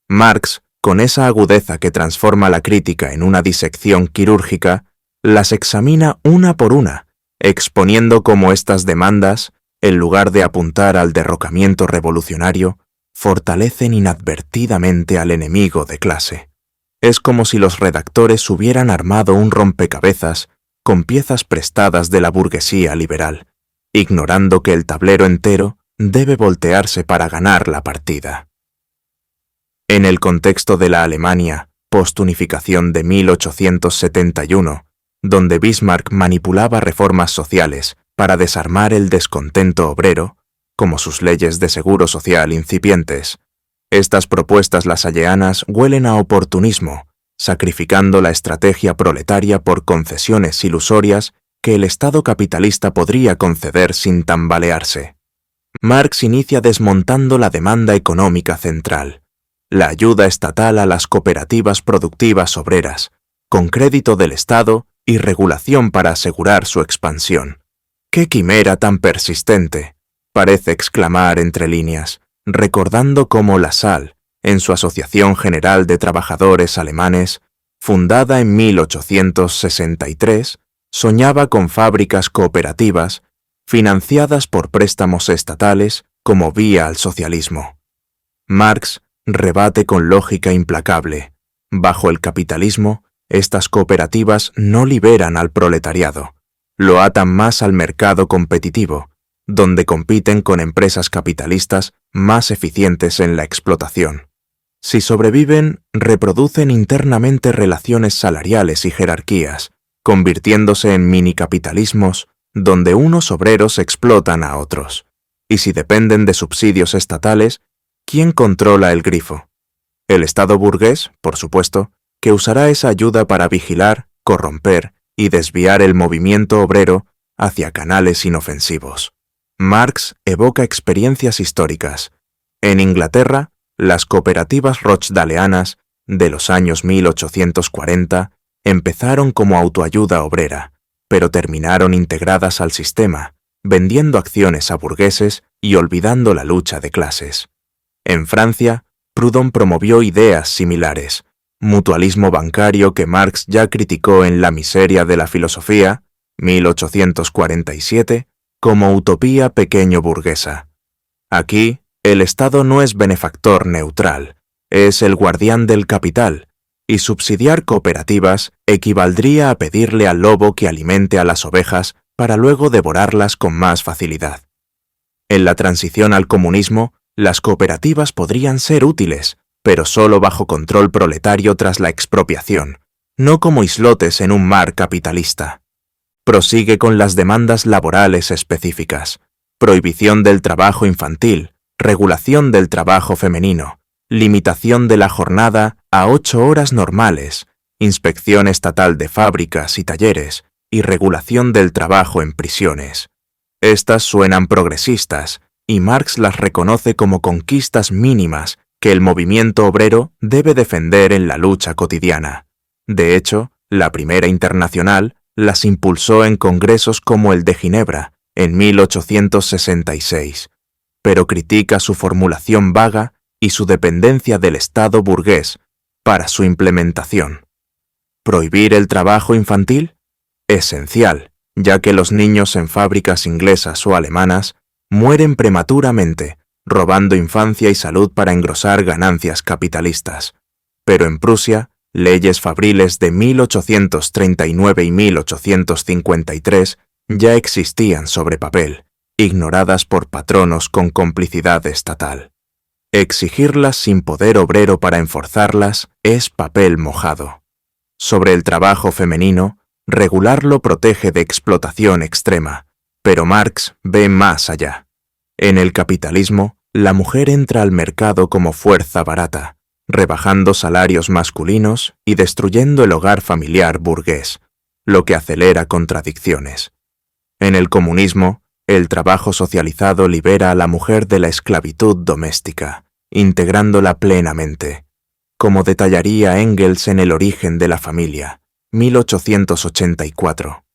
Marx, con esa agudeza que transforma la crítica en una disección quirúrgica, las examina una por una, exponiendo cómo estas demandas, en lugar de apuntar al derrocamiento revolucionario, fortalecen inadvertidamente al enemigo de clase. Es como si los redactores hubieran armado un rompecabezas con piezas prestadas de la burguesía liberal, ignorando que el tablero entero debe voltearse para ganar la partida. En el contexto de la Alemania postunificación de 1871, donde Bismarck manipulaba reformas sociales para desarmar el descontento obrero, como sus leyes de seguro social incipientes, estas propuestas lasalleanas huelen a oportunismo, sacrificando la estrategia proletaria por concesiones ilusorias que el Estado capitalista podría conceder sin tambalearse. Marx inicia desmontando la demanda económica central, la ayuda estatal a las cooperativas productivas obreras, con crédito del Estado y regulación para asegurar su expansión. ¡Qué quimera tan persistente!, parece exclamar entre líneas, recordando cómo Lassalle, en su Asociación General de Trabajadores Alemanes, fundada en 1863, soñaba con fábricas cooperativas financiadas por préstamos estatales como vía al socialismo. Marx rebate con lógica implacable. Bajo el capitalismo, estas cooperativas no liberan al proletariado, lo atan más al mercado competitivo, donde compiten con empresas capitalistas más eficientes en la explotación. Si sobreviven, reproducen internamente relaciones salariales y jerarquías, convirtiéndose en minicapitalismos donde unos obreros explotan a otros. Y si dependen de subsidios estatales, ¿quién controla el grifo? El Estado burgués, por supuesto, que usará esa ayuda para vigilar, corromper y desviar el movimiento obrero hacia canales inofensivos. Marx evoca experiencias históricas. En Inglaterra, las cooperativas rochdaleanas de los años 1840 empezaron como autoayuda obrera, pero terminaron integradas al sistema, vendiendo acciones a burgueses y olvidando la lucha de clases. En Francia, Proudhon promovió ideas similares, mutualismo bancario que Marx ya criticó en La miseria de la filosofía, 1847, como utopía pequeño burguesa. Aquí, el Estado no es benefactor neutral, es el guardián del capital, y subsidiar cooperativas equivaldría a pedirle al lobo que alimente a las ovejas para luego devorarlas con más facilidad. En la transición al comunismo, las cooperativas podrían ser útiles, pero solo bajo control proletario tras la expropiación, no como islotes en un mar capitalista. Prosigue con las demandas laborales específicas: prohibición del trabajo infantil, regulación del trabajo femenino, limitación de la jornada a 8 horas normales, inspección estatal de fábricas y talleres, y regulación del trabajo en prisiones. Estas suenan progresistas, y Marx las reconoce como conquistas mínimas que el movimiento obrero debe defender en la lucha cotidiana. De hecho, la Primera Internacional las impulsó en congresos como el de Ginebra, en 1866, pero critica su formulación vaga y su dependencia del Estado burgués para su implementación. ¿Prohibir el trabajo infantil? Esencial, ya que los niños en fábricas inglesas o alemanas mueren prematuramente, robando infancia y salud para engrosar ganancias capitalistas. Pero en Prusia, leyes fabriles de 1839 y 1853 ya existían sobre papel, ignoradas por patronos con complicidad estatal. Exigirlas sin poder obrero para enforzarlas es papel mojado. Sobre el trabajo femenino, regularlo protege de explotación extrema, pero Marx ve más allá. En el capitalismo, la mujer entra al mercado como fuerza barata, rebajando salarios masculinos y destruyendo el hogar familiar burgués, lo que acelera contradicciones. En el comunismo, el trabajo socializado libera a la mujer de la esclavitud doméstica, integrándola plenamente, como detallaría Engels en El origen de la familia, 1884.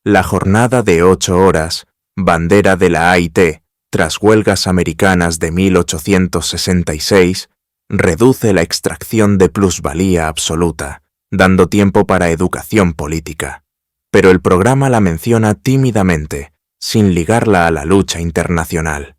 La jornada de 8 horas, bandera de la AIT, tras huelgas americanas de 1866, reduce la extracción de plusvalía absoluta, dando tiempo para educación política. Pero el programa la menciona tímidamente, sin ligarla a la lucha internacional.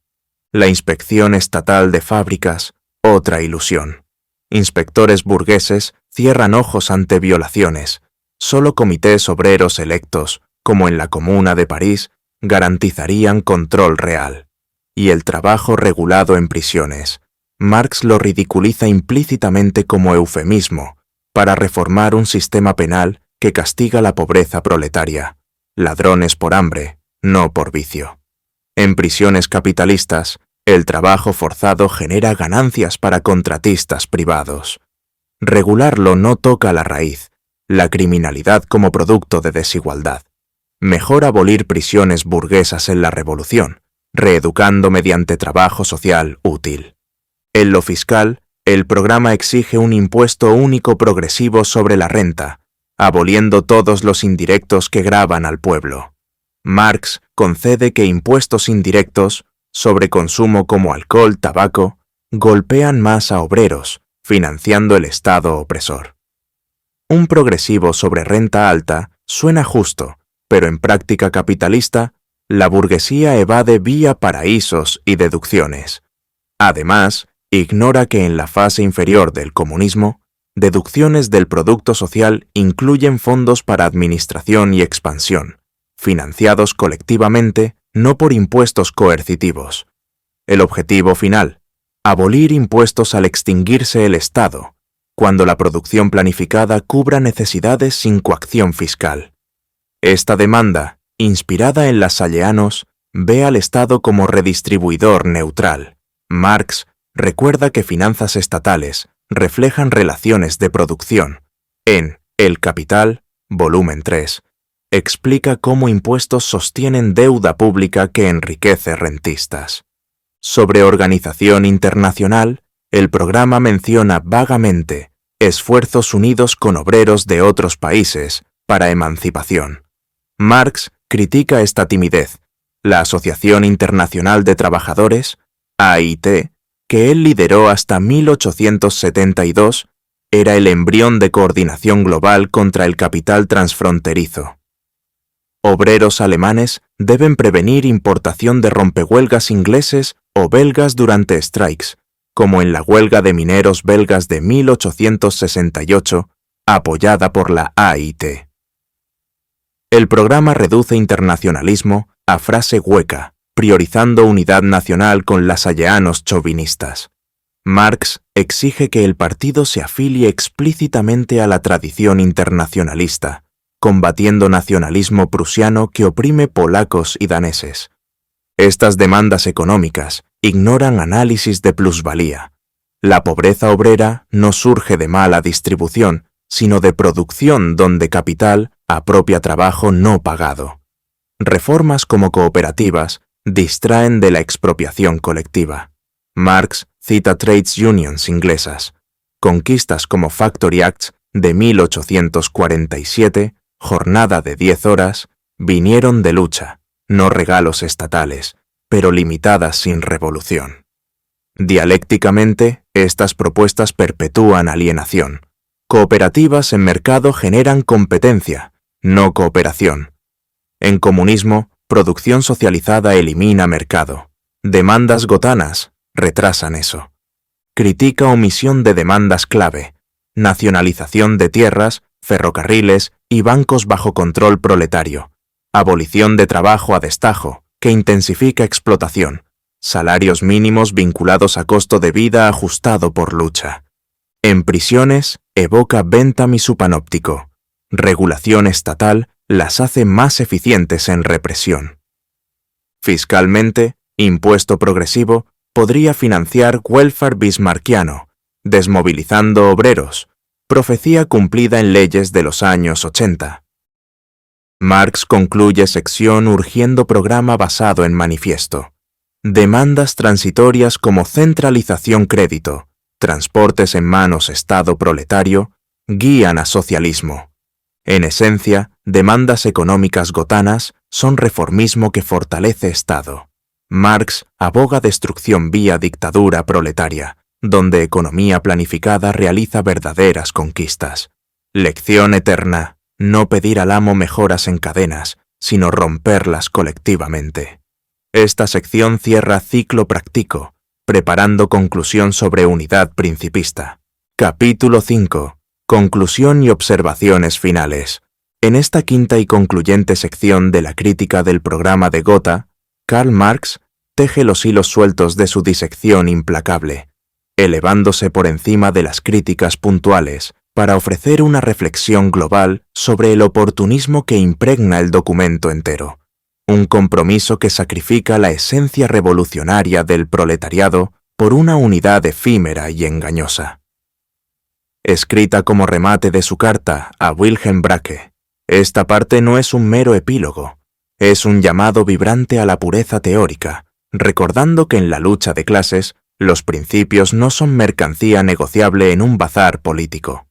La inspección estatal de fábricas, otra ilusión. Inspectores burgueses cierran ojos ante violaciones. Solo comités obreros electos, como en la Comuna de París, garantizarían control real. Y el trabajo regulado en prisiones. Marx lo ridiculiza implícitamente como eufemismo para reformar un sistema penal que castiga la pobreza proletaria. Ladrones por hambre, no por vicio. En prisiones capitalistas, el trabajo forzado genera ganancias para contratistas privados. Regularlo no toca la raíz, la criminalidad como producto de desigualdad. Mejor abolir prisiones burguesas en la revolución, reeducando mediante trabajo social útil. En lo fiscal, el programa exige un impuesto único progresivo sobre la renta, aboliendo todos los indirectos que gravan al pueblo. Marx concede que impuestos indirectos, sobre consumo como alcohol, tabaco, golpean más a obreros, financiando el Estado opresor. Un progresivo sobre renta alta suena justo, pero en práctica capitalista, la burguesía evade vía paraísos y deducciones. Además, ignora que en la fase inferior del comunismo, deducciones del producto social incluyen fondos para administración y expansión, financiados colectivamente no por impuestos coercitivos. El objetivo final: abolir impuestos al extinguirse el Estado, cuando la producción planificada cubra necesidades sin coacción fiscal. Esta demanda, inspirada en lassalleanos, ve al Estado como redistribuidor neutral. Marx recuerda que finanzas estatales reflejan relaciones de producción. En El Capital, volumen 3, explica cómo impuestos sostienen deuda pública que enriquece rentistas. Sobre organización internacional, el programa menciona vagamente esfuerzos unidos con obreros de otros países para emancipación. Marx critica esta timidez. La Asociación Internacional de Trabajadores, AIT, que él lideró hasta 1872, era el embrión de coordinación global contra el capital transfronterizo. Obreros alemanes deben prevenir importación de rompehuelgas ingleses o belgas durante strikes, como en la huelga de mineros belgas de 1868, apoyada por la AIT. El programa reduce internacionalismo a frase hueca, priorizando unidad nacional con lassalleanos chauvinistas. Marx exige que el partido se afilie explícitamente a la tradición internacionalista, combatiendo nacionalismo prusiano que oprime polacos y daneses. Estas demandas económicas ignoran análisis de plusvalía. La pobreza obrera no surge de mala distribución, sino de producción donde capital apropia trabajo no pagado. Reformas como cooperativas distraen de la expropiación colectiva. Marx cita trades unions inglesas. Conquistas como Factory Acts de 1847, jornada de 10 horas, vinieron de lucha, no regalos estatales, pero limitadas sin revolución. Dialécticamente, estas propuestas perpetúan alienación. Cooperativas en mercado generan competencia, no cooperación. En comunismo, producción socializada elimina mercado. Demandas gotanas retrasan eso. Critica omisión de demandas clave, nacionalización de tierras, ferrocarriles y bancos bajo control proletario, abolición de trabajo a destajo, que intensifica explotación, salarios mínimos vinculados a costo de vida ajustado por lucha. En prisiones, evoca Bentham y su panóptico. Regulación estatal las hace más eficientes en represión. Fiscalmente, impuesto progresivo podría financiar welfare bismarckiano, desmovilizando obreros, profecía cumplida en leyes de los años 80. Marx concluye sección urgiendo programa basado en manifiesto. Demandas transitorias como centralización crédito, transportes en manos Estado proletario, guían a socialismo. En esencia, demandas económicas gotanas son reformismo que fortalece Estado. Marx aboga destrucción vía dictadura proletaria, donde economía planificada realiza verdaderas conquistas. Lección eterna: no pedir al amo mejoras en cadenas, sino romperlas colectivamente. Esta sección cierra ciclo práctico, preparando conclusión sobre unidad principista. Capítulo 5. Conclusión y observaciones finales. En esta quinta y concluyente sección de la crítica del programa de Gotha, Karl Marx teje los hilos sueltos de su disección implacable, elevándose por encima de las críticas puntuales para ofrecer una reflexión global sobre el oportunismo que impregna el documento entero, un compromiso que sacrifica la esencia revolucionaria del proletariado por una unidad efímera y engañosa. Escrita como remate de su carta a Wilhelm Bracke, esta parte no es un mero epílogo, es un llamado vibrante a la pureza teórica, recordando que en la lucha de clases, los principios no son mercancía negociable en un bazar político.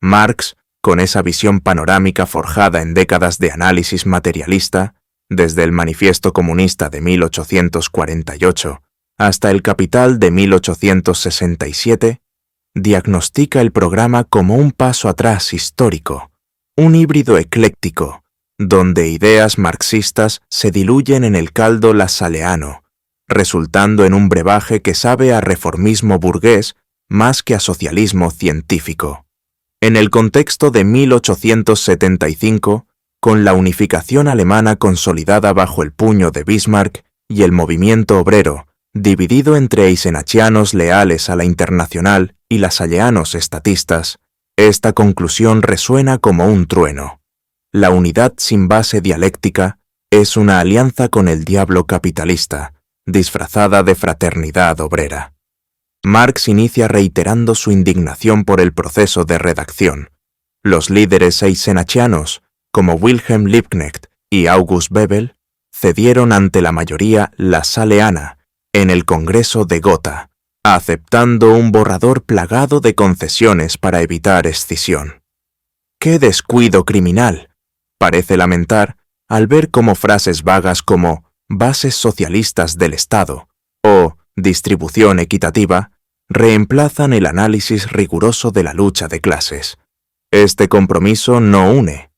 Marx, con esa visión panorámica forjada en décadas de análisis materialista, desde el Manifiesto Comunista de 1848 hasta el Capital de 1867, diagnostica el programa como un paso atrás histórico, un híbrido ecléctico, donde ideas marxistas se diluyen en el caldo lassalleano, resultando en un brebaje que sabe a reformismo burgués más que a socialismo científico. En el contexto de 1875, con la unificación alemana consolidada bajo el puño de Bismarck y el movimiento obrero, dividido entre eisenachianos leales a la Internacional y lasalleanos estatistas, esta conclusión resuena como un trueno. La unidad sin base dialéctica es una alianza con el diablo capitalista, disfrazada de fraternidad obrera. Marx inicia reiterando su indignación por el proceso de redacción. Los líderes eisenachianos, como Wilhelm Liebknecht y August Bebel, cedieron ante la mayoría lassalleana en el Congreso de Gotha, aceptando un borrador plagado de concesiones para evitar escisión. ¡Qué descuido criminal!, parece lamentar al ver cómo frases vagas como bases socialistas del Estado o distribución equitativa reemplazan el análisis riguroso de la lucha de clases. Este compromiso no une,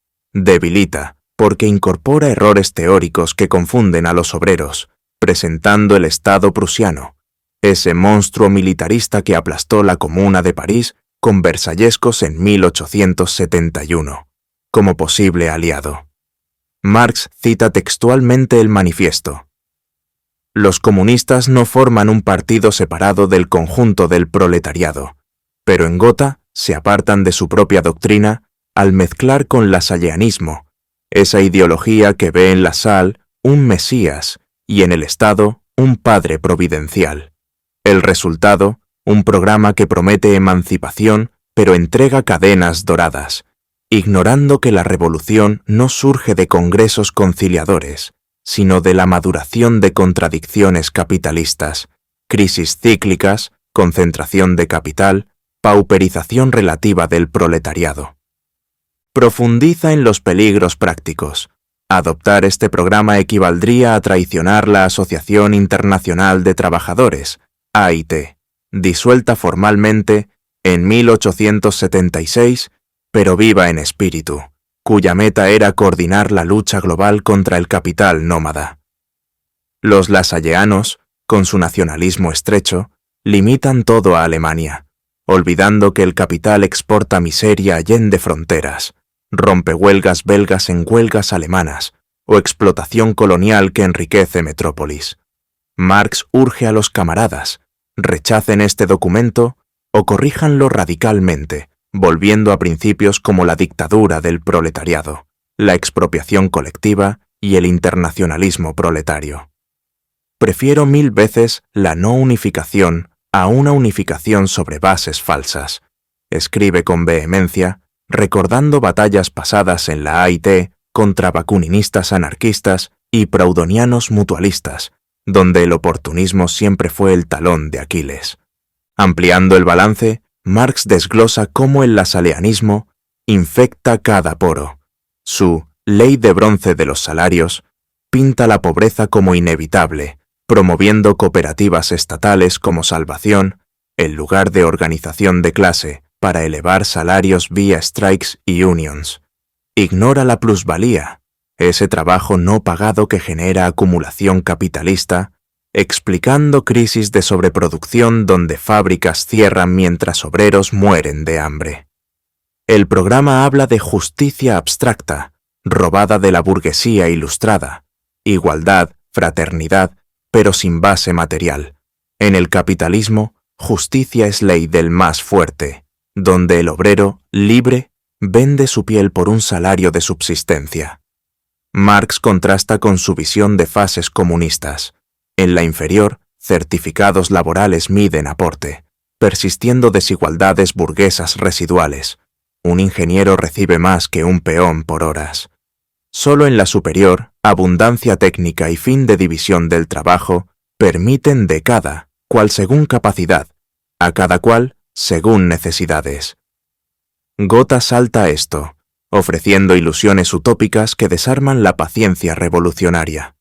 debilita, porque incorpora errores teóricos que confunden a los obreros, presentando el Estado prusiano, ese monstruo militarista que aplastó la Comuna de París con versallescos en 1871, como posible aliado. Marx cita textualmente el manifiesto. Los comunistas no forman un partido separado del conjunto del proletariado, pero en Gotha se apartan de su propia doctrina al mezclar con lasalleanismo, esa ideología que ve en Lassalle un Mesías y en el Estado un padre providencial. El resultado, un programa que promete emancipación pero entrega cadenas doradas, ignorando que la revolución no surge de congresos conciliadores, sino de la maduración de contradicciones capitalistas, crisis cíclicas, concentración de capital, pauperización relativa del proletariado. Profundiza en los peligros prácticos. Adoptar este programa equivaldría a traicionar la Asociación Internacional de Trabajadores, AIT, disuelta formalmente en 1876, pero viva en espíritu, cuya meta era coordinar la lucha global contra el capital nómada. Los lasalleanos, con su nacionalismo estrecho, limitan todo a Alemania, olvidando que el capital exporta miseria allende fronteras, rompe huelgas belgas en huelgas alemanas o explotación colonial que enriquece metrópolis. Marx urge a los camaradas, rechacen este documento o corríjanlo radicalmente, volviendo a principios como la dictadura del proletariado, la expropiación colectiva y el internacionalismo proletario. Prefiero 1000 veces la no unificación a una unificación sobre bases falsas, escribe con vehemencia, recordando batallas pasadas en la AIT contra bakuninistas anarquistas y proudhonianos mutualistas, donde el oportunismo siempre fue el talón de Aquiles. Ampliando el balance, Marx desglosa cómo el lassalleanismo infecta cada poro. Su ley de bronce de los salarios pinta la pobreza como inevitable, promoviendo cooperativas estatales como salvación, en lugar de organización de clase para elevar salarios vía strikes y unions. Ignora la plusvalía, ese trabajo no pagado que genera acumulación capitalista, explicando crisis de sobreproducción donde fábricas cierran mientras obreros mueren de hambre. El programa habla de justicia abstracta, robada de la burguesía ilustrada, igualdad, fraternidad, pero sin base material. En el capitalismo, justicia es ley del más fuerte, donde el obrero, libre, vende su piel por un salario de subsistencia. Marx contrasta con su visión de fases comunistas. En la inferior, certificados laborales miden aporte, persistiendo desigualdades burguesas residuales. Un ingeniero recibe más que un peón por horas. Solo en la superior, abundancia técnica y fin de división del trabajo permiten de cada cual según capacidad, a cada cual según necesidades. Gotha salta esto, ofreciendo ilusiones utópicas que desarman la paciencia revolucionaria.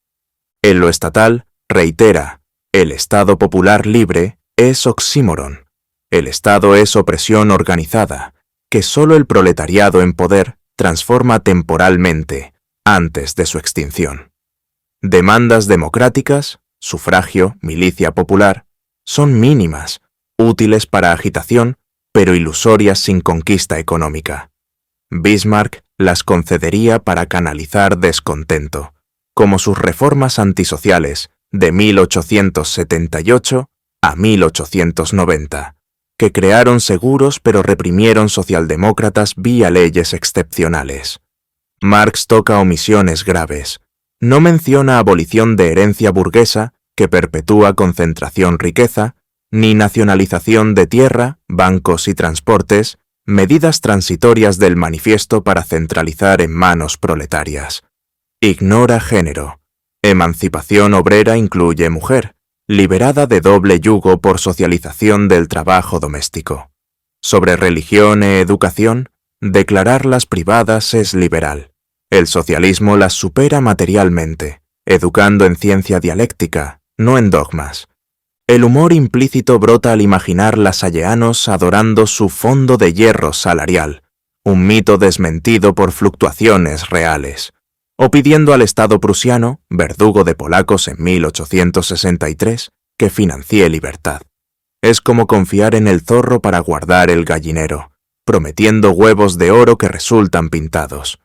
En lo estatal, reitera, el Estado popular libre es oxímoron. El Estado es opresión organizada, que solo el proletariado en poder transforma temporalmente, antes de su extinción. Demandas democráticas, sufragio, milicia popular, son mínimas, útiles para agitación, pero ilusorias sin conquista económica. Bismarck las concedería para canalizar descontento, como sus reformas antisociales de 1878 a 1890, que crearon seguros pero reprimieron socialdemócratas vía leyes excepcionales. Marx toca omisiones graves. No menciona abolición de herencia burguesa, que perpetúa concentración-riqueza, ni nacionalización de tierra, bancos y transportes, medidas transitorias del manifiesto para centralizar en manos proletarias. Ignora género. Emancipación obrera incluye mujer, liberada de doble yugo por socialización del trabajo doméstico. Sobre religión e educación, declararlas privadas es liberal. El socialismo las supera materialmente, educando en ciencia dialéctica, no en dogmas. El humor implícito brota al imaginar lasalleanos adorando su fondo de hierro salarial, un mito desmentido por fluctuaciones reales, o pidiendo al Estado prusiano, verdugo de polacos en 1863, que financie libertad. Es como confiar en el zorro para guardar el gallinero, prometiendo huevos de oro que resultan pintados.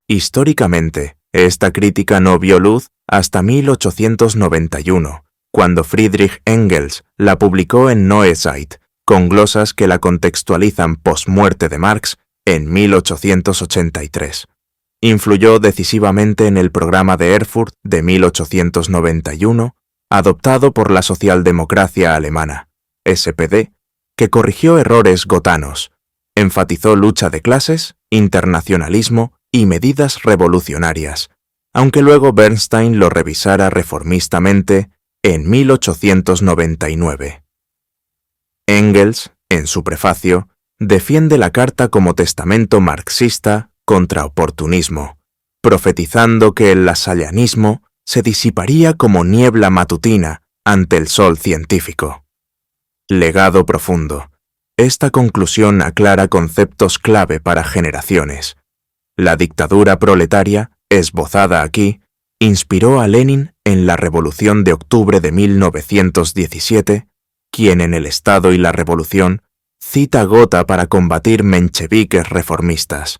Históricamente, esta crítica no vio luz hasta 1891, cuando Friedrich Engels la publicó en Neue Zeit, con glosas que la contextualizan post-muerte de Marx en 1883. Influyó decisivamente en el programa de Erfurt de 1891, adoptado por la socialdemocracia alemana, SPD, que corrigió errores gotanos, enfatizó lucha de clases, internacionalismo y medidas revolucionarias, aunque luego Bernstein lo revisara reformistamente en 1899. Engels, en su prefacio, defiende la carta como testamento marxista contra oportunismo, profetizando que el lasallanismo se disiparía como niebla matutina ante el sol científico. Legado profundo. Esta conclusión aclara conceptos clave para generaciones. La dictadura proletaria, esbozada aquí, inspiró a Lenin en la Revolución de Octubre de 1917, quien en El Estado y la Revolución cita a Gotha para combatir mencheviques reformistas.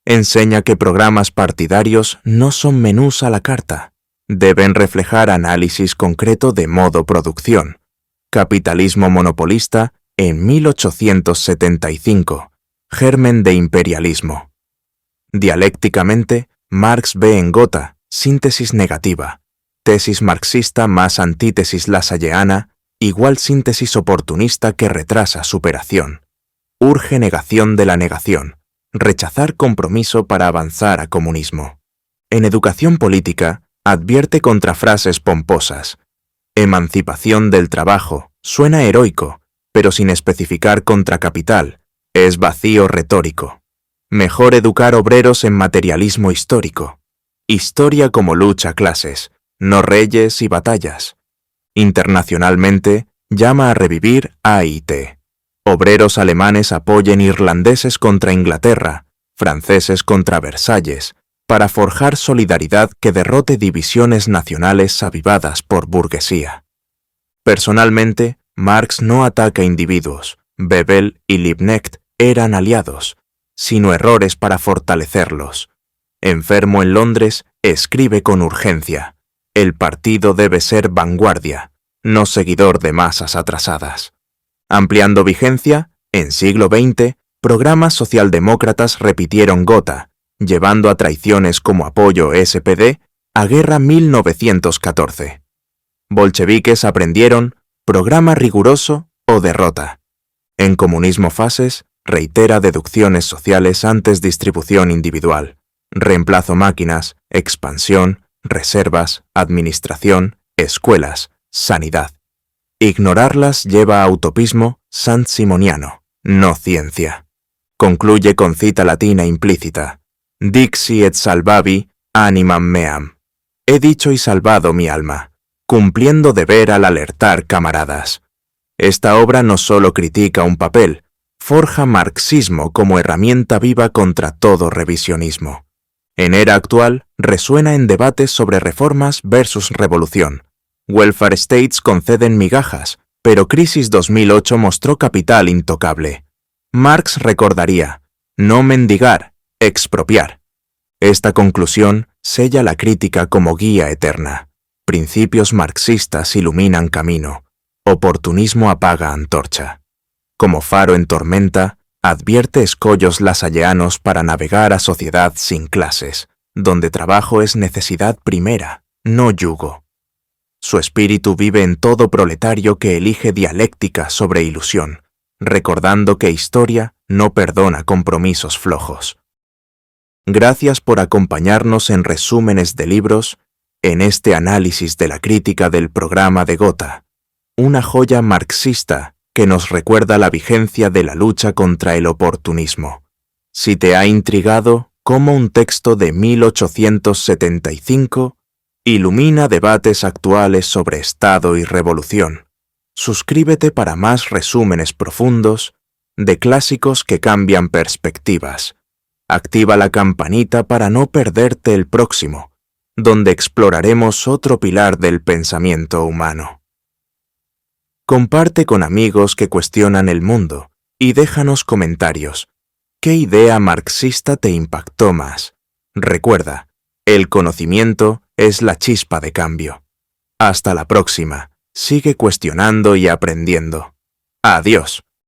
Enseña que programas partidarios no son menús a la carta, deben reflejar análisis concreto de modo producción. Capitalismo monopolista en 1875, germen de imperialismo. Dialécticamente, Marx ve en Gotha síntesis negativa, tesis marxista más antítesis lasalleana, igual síntesis oportunista que retrasa superación. Urge negación de la negación, rechazar compromiso para avanzar a comunismo. En educación política, advierte contra frases pomposas. Emancipación del trabajo, suena heroico, pero sin especificar contra capital, es vacío retórico. Mejor educar obreros en materialismo histórico. Historia como lucha a clases, no reyes y batallas. Internacionalmente, llama a revivir AIT. Obreros alemanes apoyen irlandeses contra Inglaterra, franceses contra Versalles, para forjar solidaridad que derrote divisiones nacionales avivadas por burguesía. Personalmente, Marx no ataca individuos, Bebel y Liebknecht eran aliados, sino errores para fortalecerlos. Enfermo en Londres, escribe con urgencia: el partido debe ser vanguardia, no seguidor de masas atrasadas. Ampliando vigencia, en siglo XX, programas socialdemócratas repitieron Gotha, llevando a traiciones como apoyo SPD a Guerra 1914. Bolcheviques aprendieron programa riguroso o derrota. En Comunismo Fases, reitera deducciones sociales antes distribución individual, reemplazo máquinas, expansión, reservas, administración, escuelas, sanidad. Ignorarlas lleva a utopismo sant-simoniano, no ciencia. Concluye con cita latina implícita: Dixi et salvavi animam meam. He dicho y salvado mi alma, cumpliendo deber al alertar camaradas. Esta obra no solo critica un papel, forja marxismo como herramienta viva contra todo revisionismo. En era actual, resuena en debates sobre reformas versus revolución. Welfare states conceden migajas, pero Crisis 2008 mostró capital intocable. Marx recordaría: no mendigar, Expropiar. Esta conclusión sella la crítica como guía eterna. Principios marxistas iluminan camino. Oportunismo apaga antorcha. Como faro en tormenta, advierte escollos lasalleanos para navegar a sociedad sin clases, donde trabajo es necesidad primera, no yugo. Su espíritu vive en todo proletario que elige dialéctica sobre ilusión, recordando que historia no perdona compromisos flojos. Gracias por acompañarnos en resúmenes de libros, en este análisis de la crítica del programa de Gotha, una joya marxista que nos recuerda la vigencia de la lucha contra el oportunismo. Si te ha intrigado cómo un texto de 1875 ilumina debates actuales sobre Estado y revolución, suscríbete para más resúmenes profundos de clásicos que cambian perspectivas. Activa la campanita para no perderte el próximo, donde exploraremos otro pilar del pensamiento humano. Comparte con amigos que cuestionan el mundo y déjanos comentarios. ¿Qué idea marxista te impactó más? Recuerda, el conocimiento es la chispa de cambio. Hasta la próxima. Sigue cuestionando y aprendiendo. Adiós.